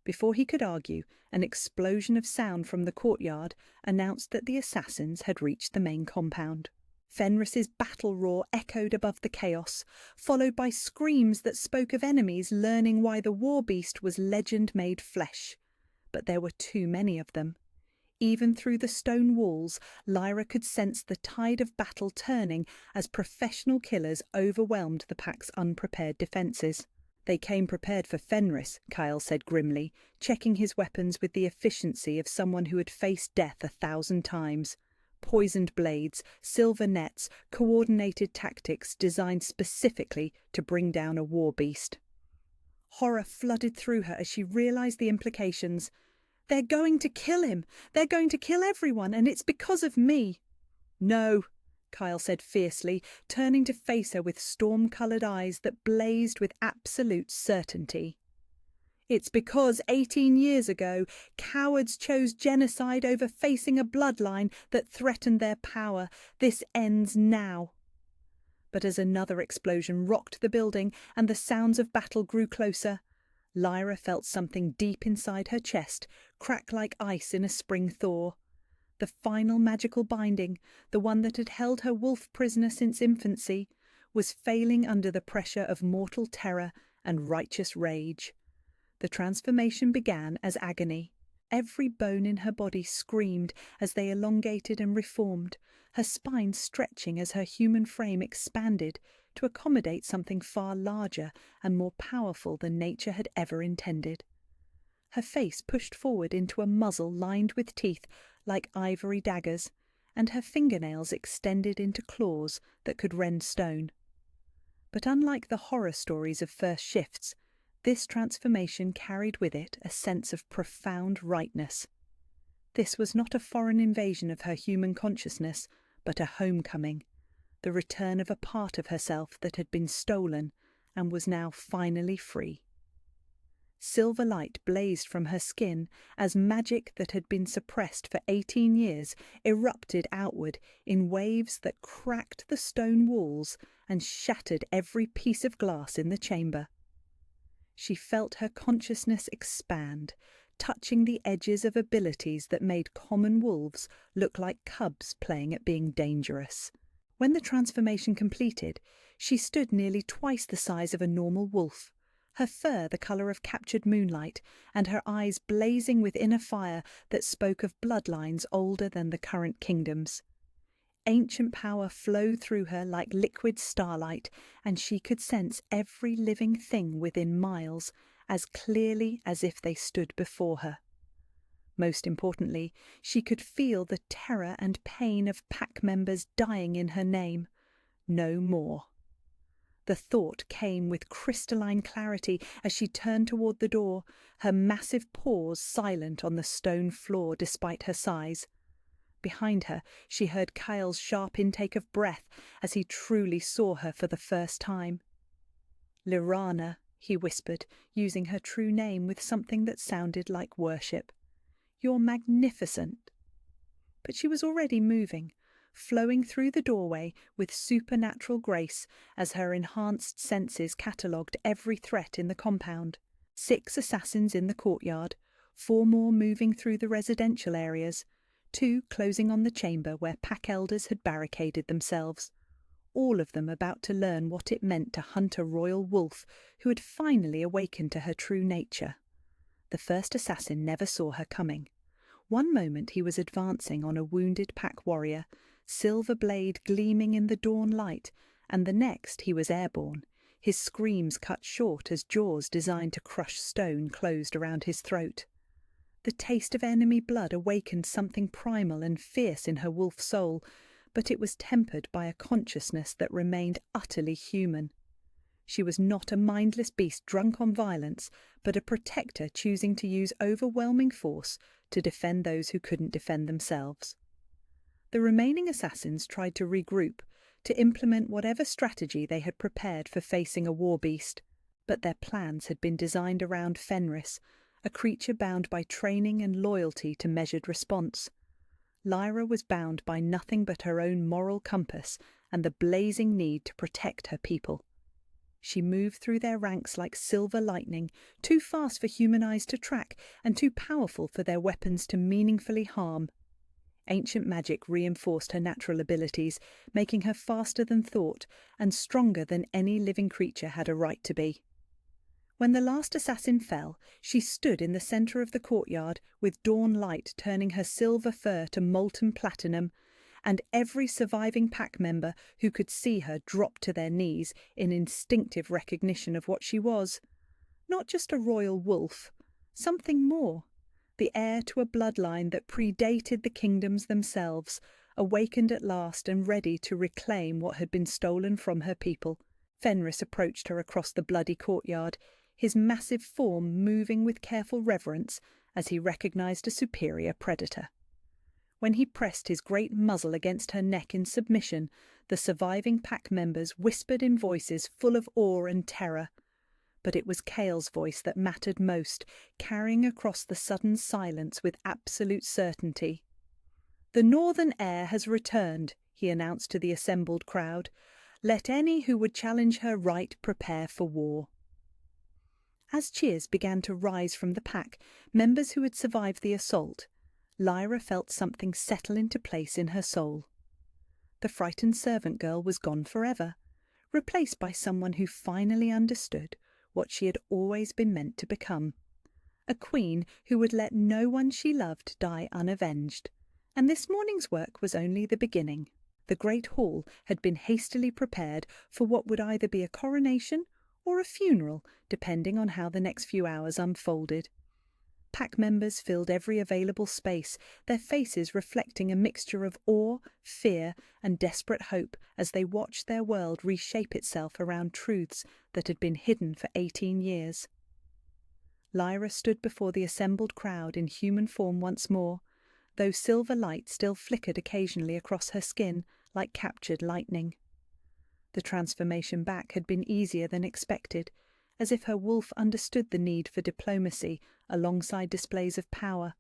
Before he could argue, an explosion of sound from the courtyard announced that the assassins had reached the main compound. Fenris's battle roar echoed above the chaos, followed by screams that spoke of enemies learning why the war beast was legend made flesh. But there were too many of them. Even through the stone walls, Lyra could sense the tide of battle turning as professional killers overwhelmed the pack's unprepared defences. They came prepared for Fenris, Kyle said grimly, checking his weapons with the efficiency of someone who had faced death 1,000 times. Poisoned blades, silver nets, coordinated tactics designed specifically to bring down a war beast. Horror flooded through her as she realized the implications. They're going to kill him! They're going to kill everyone, and it's because of me! No, Kyle said fiercely, turning to face her with storm-coloured eyes that blazed with absolute certainty. It's because 18 years ago, cowards chose genocide over facing a bloodline that threatened their power. This ends now. But as another explosion rocked the building and the sounds of battle grew closer, Lyra felt something deep inside her chest crack like ice in a spring thaw. The final magical binding, the one that had held her wolf prisoner since infancy, was failing under the pressure of mortal terror and righteous rage. The transformation began as agony. Every bone in her body screamed as they elongated and reformed, her spine stretching as her human frame expanded to accommodate something far larger and more powerful than nature had ever intended. Her face pushed forward into a muzzle lined with teeth like ivory daggers, and her fingernails extended into claws that could rend stone. But unlike the horror stories of first shifts, this transformation carried with it a sense of profound rightness. This was not a foreign invasion of her human consciousness, but a homecoming, the return of a part of herself that had been stolen and was now finally free. Silver light blazed from her skin as magic that had been suppressed for 18 years erupted outward in waves that cracked the stone walls and shattered every piece of glass in the chamber. She felt her consciousness expand, touching the edges of abilities that made common wolves look like cubs playing at being dangerous. When the transformation completed, she stood nearly twice the size of a normal wolf, her fur the colour of captured moonlight, and her eyes blazing with inner fire that spoke of bloodlines older than the current kingdoms. Ancient power flowed through her like liquid starlight, and she could sense every living thing within miles as clearly as if they stood before her. Most importantly, she could feel the terror and pain of pack members dying in her name. No more. The thought came with crystalline clarity as she turned toward the door, her massive paws silent on the stone floor despite her size. Behind her, she heard Kyle's sharp intake of breath as he truly saw her for the first time. "Lyrana," he whispered, using her true name with something that sounded like worship. "You're magnificent." But she was already moving, flowing through the doorway with supernatural grace as her enhanced senses catalogued every threat in the compound. 6 assassins in the courtyard, 4 more moving through the residential areas, 2 closing on the chamber where pack elders had barricaded themselves, all of them about to learn what it meant to hunt a royal wolf who had finally awakened to her true nature. The first assassin never saw her coming. One moment he was advancing on a wounded pack warrior, silver blade gleaming in the dawn light, and the next he was airborne, his screams cut short as jaws designed to crush stone closed around his throat. The taste of enemy blood awakened something primal and fierce in her wolf soul, but it was tempered by a consciousness that remained utterly human. She was not a mindless beast drunk on violence, but a protector choosing to use overwhelming force to defend those who couldn't defend themselves. The remaining assassins tried to regroup, to implement whatever strategy they had prepared for facing a war beast, but their plans had been designed around Fenris, a creature bound by training and loyalty to measured response. Lyra was bound by nothing but her own moral compass and the blazing need to protect her people. She moved through their ranks like silver lightning, too fast for human eyes to track and too powerful for their weapons to meaningfully harm. Ancient magic reinforced her natural abilities, making her faster than thought and stronger than any living creature had a right to be. When the last assassin fell, she stood in the centre of the courtyard with dawn light turning her silver fur to molten platinum, and every surviving pack member who could see her dropped to their knees in instinctive recognition of what she was. Not just a royal wolf, something more. The heir to a bloodline that predated the kingdoms themselves, awakened at last and ready to reclaim what had been stolen from her people. Fenris approached her across the bloody courtyard, his massive form moving with careful reverence as he recognized a superior predator. When he pressed his great muzzle against her neck in submission, the surviving pack members whispered in voices full of awe and terror. But it was Kale's voice that mattered most, carrying across the sudden silence with absolute certainty. "The Northern heir has returned," he announced to the assembled crowd. "Let any who would challenge her right prepare for war." As cheers began to rise from the pack, members who had survived the assault, Lyra felt something settle into place in her soul. The frightened servant girl was gone forever, replaced by someone who finally understood what she had always been meant to become. A queen who would let no one she loved die unavenged. And this morning's work was only the beginning. The great hall had been hastily prepared for what would either be a coronation or a funeral, depending on how the next few hours unfolded. Pack members filled every available space, their faces reflecting a mixture of awe, fear, and desperate hope as they watched their world reshape itself around truths that had been hidden for 18 years. Lyra stood before the assembled crowd in human form once more, though silver light still flickered occasionally across her skin like captured lightning. The transformation back had been easier than expected, as if her wolf understood the need for diplomacy alongside displays of power.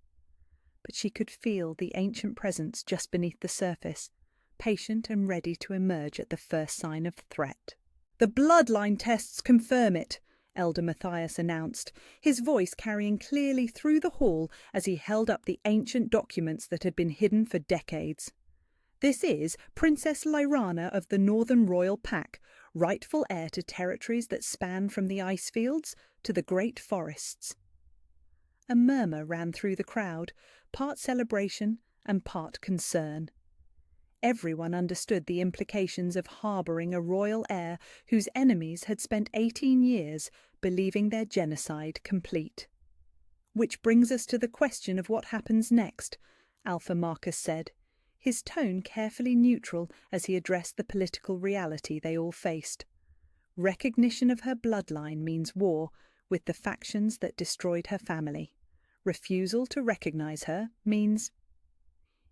But she could feel the ancient presence just beneath the surface, patient and ready to emerge at the first sign of threat. "The bloodline tests confirm it," Elder Matthias announced, his voice carrying clearly through the hall as he held up the ancient documents that had been hidden for decades. "This is Princess Lyrana of the Northern Royal Pack, rightful heir to territories that span from the ice fields to the great forests." A murmur ran through the crowd, part celebration and part concern. Everyone understood the implications of harbouring a royal heir whose enemies had spent 18 years believing their genocide complete. "Which brings us to the question of what happens next," Alpha Marcus said, his tone carefully neutral as he addressed the political reality they all faced. Recognition of her bloodline means war with the factions that destroyed her family. Refusal to recognise her means...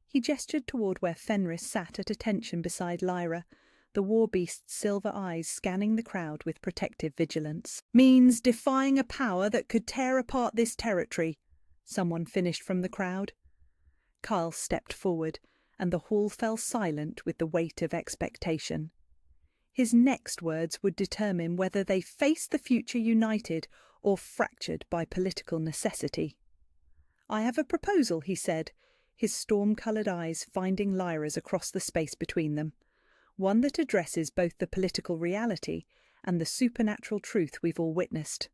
He gestured toward where Fenris sat at attention beside Lyra, the war beast's silver eyes scanning the crowd with protective vigilance. "Means defying a power that could tear apart this territory," someone finished from the crowd. Kyle stepped forward, and the hall fell silent with the weight of expectation. His next words would determine whether they faced the future united or fractured by political necessity. "I have a proposal," he said, his storm-coloured eyes finding Lyra's across the space between them, one that addresses both the political reality and the supernatural truth we've all witnessed.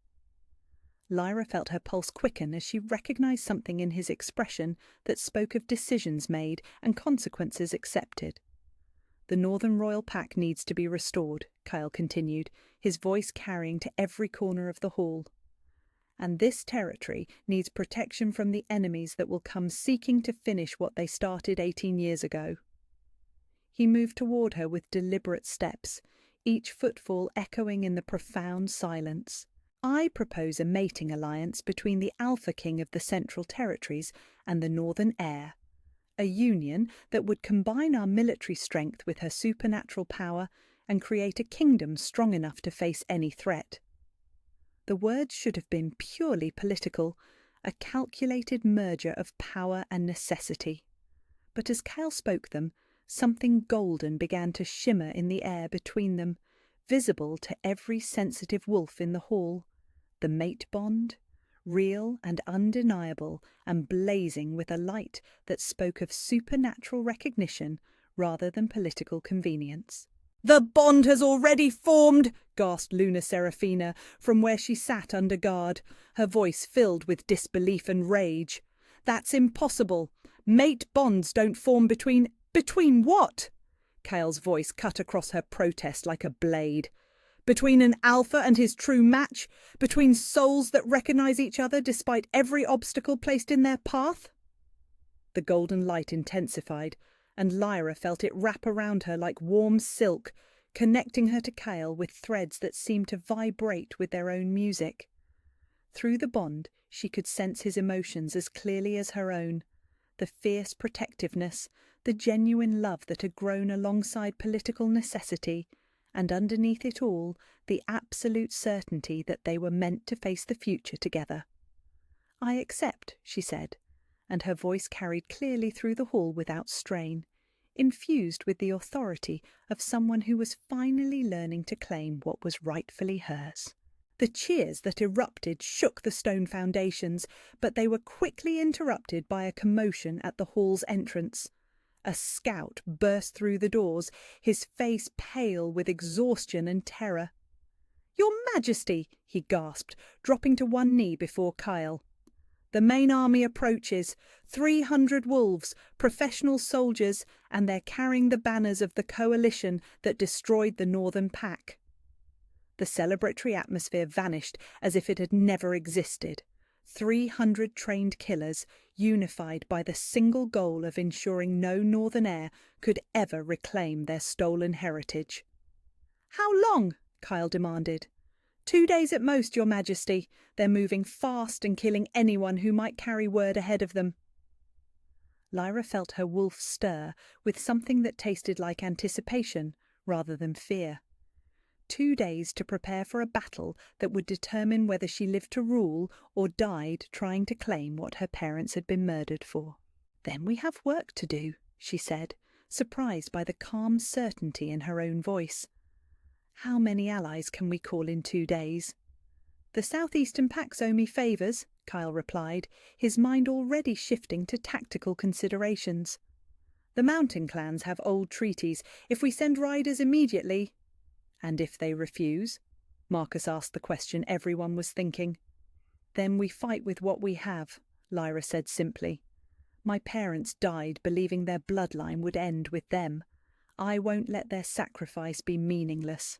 Lyra felt her pulse quicken as she recognised something in his expression that spoke of decisions made and consequences accepted. "The Northern Royal Pack needs to be restored," Kyle continued, his voice carrying to every corner of the hall. "And this territory needs protection from the enemies that will come seeking to finish what they started 18 years ago." He moved toward her with deliberate steps, each footfall echoing in the profound silence. "I propose a mating alliance between the Alpha King of the Central Territories and the Northern Heir, a union that would combine our military strength with her supernatural power and create a kingdom strong enough to face any threat." The words should have been purely political, a calculated merger of power and necessity. But as Kyle spoke them, something golden began to shimmer in the air between them, visible to every sensitive wolf in the hall. The mate bond, real and undeniable, and blazing with a light that spoke of supernatural recognition rather than political convenience. "The bond has already formed," gasped Luna Seraphina from where she sat under guard, her voice filled with disbelief and rage. "That's impossible. Mate bonds don't form between... Between what?" Kyle's voice cut across her protest like a blade. Between an alpha and his true match? Between souls that recognize each other despite every obstacle placed in their path? The golden light intensified, and Lyra felt it wrap around her like warm silk, connecting her to Kyle with threads that seemed to vibrate with their own music. Through the bond, she could sense his emotions as clearly as her own, the fierce protectiveness, the genuine love that had grown alongside political necessity, and underneath it all, the absolute certainty that they were meant to face the future together. "I accept," she said, and her voice carried clearly through the hall without strain, infused with the authority of someone who was finally learning to claim what was rightfully hers. The cheers that erupted shook the stone foundations, but they were quickly interrupted by a commotion at the hall's entrance. A scout burst through the doors, his face pale with exhaustion and terror. "Your Majesty!" he gasped, dropping to one knee before Kyle. "The main army approaches, 300 wolves, professional soldiers, and they're carrying the banners of the coalition that destroyed the Northern Pack." The celebratory atmosphere vanished as if it had never existed. 300 trained killers, unified by the single goal of ensuring no Northern heir could ever reclaim their stolen heritage. "How long?" Kyle demanded. 2 days at most, Your Majesty. They're moving fast and killing anyone who might carry word ahead of them." Lyra felt her wolf stir with something that tasted like anticipation rather than fear. 2 days to prepare for a battle that would determine whether she lived to rule or died trying to claim what her parents had been murdered for. "Then we have work to do," she said, surprised by the calm certainty in her own voice. "How many allies can we call in 2 days?" "The southeastern packs owe me favours," Kyle replied, his mind already shifting to tactical considerations. "The mountain clans have old treaties. If we send riders immediately—" "And if they refuse?" Marcus asked the question everyone was thinking. "Then we fight with what we have," Lyra said simply. "My parents died believing their bloodline would end with them. I won't let their sacrifice be meaningless."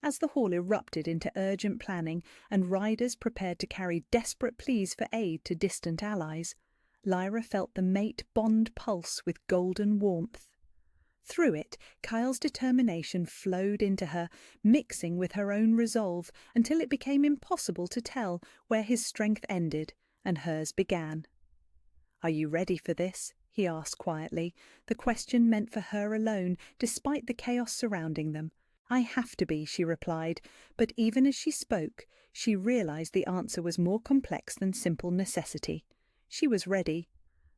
As the hall erupted into urgent planning and riders prepared to carry desperate pleas for aid to distant allies, Lyra felt the mate bond pulse with golden warmth. Through it, Kyle's determination flowed into her, mixing with her own resolve until it became impossible to tell where his strength ended and hers began. "Are you ready for this?" he asked quietly, the question meant for her alone, despite the chaos surrounding them. "I have to be," she replied, but even as she spoke, she realized the answer was more complex than simple necessity. She was ready,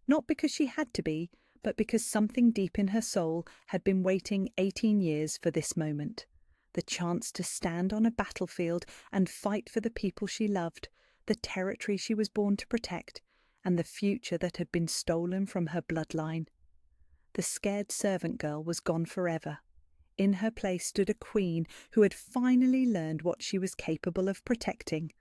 not because she had to be, but because something deep in her soul had been waiting 18 years for this moment. The chance to stand on a battlefield and fight for the people she loved, the territory she was born to protect, and the future that had been stolen from her bloodline. The scared servant girl was gone forever. In her place stood a queen who had finally learned what she was capable of protecting,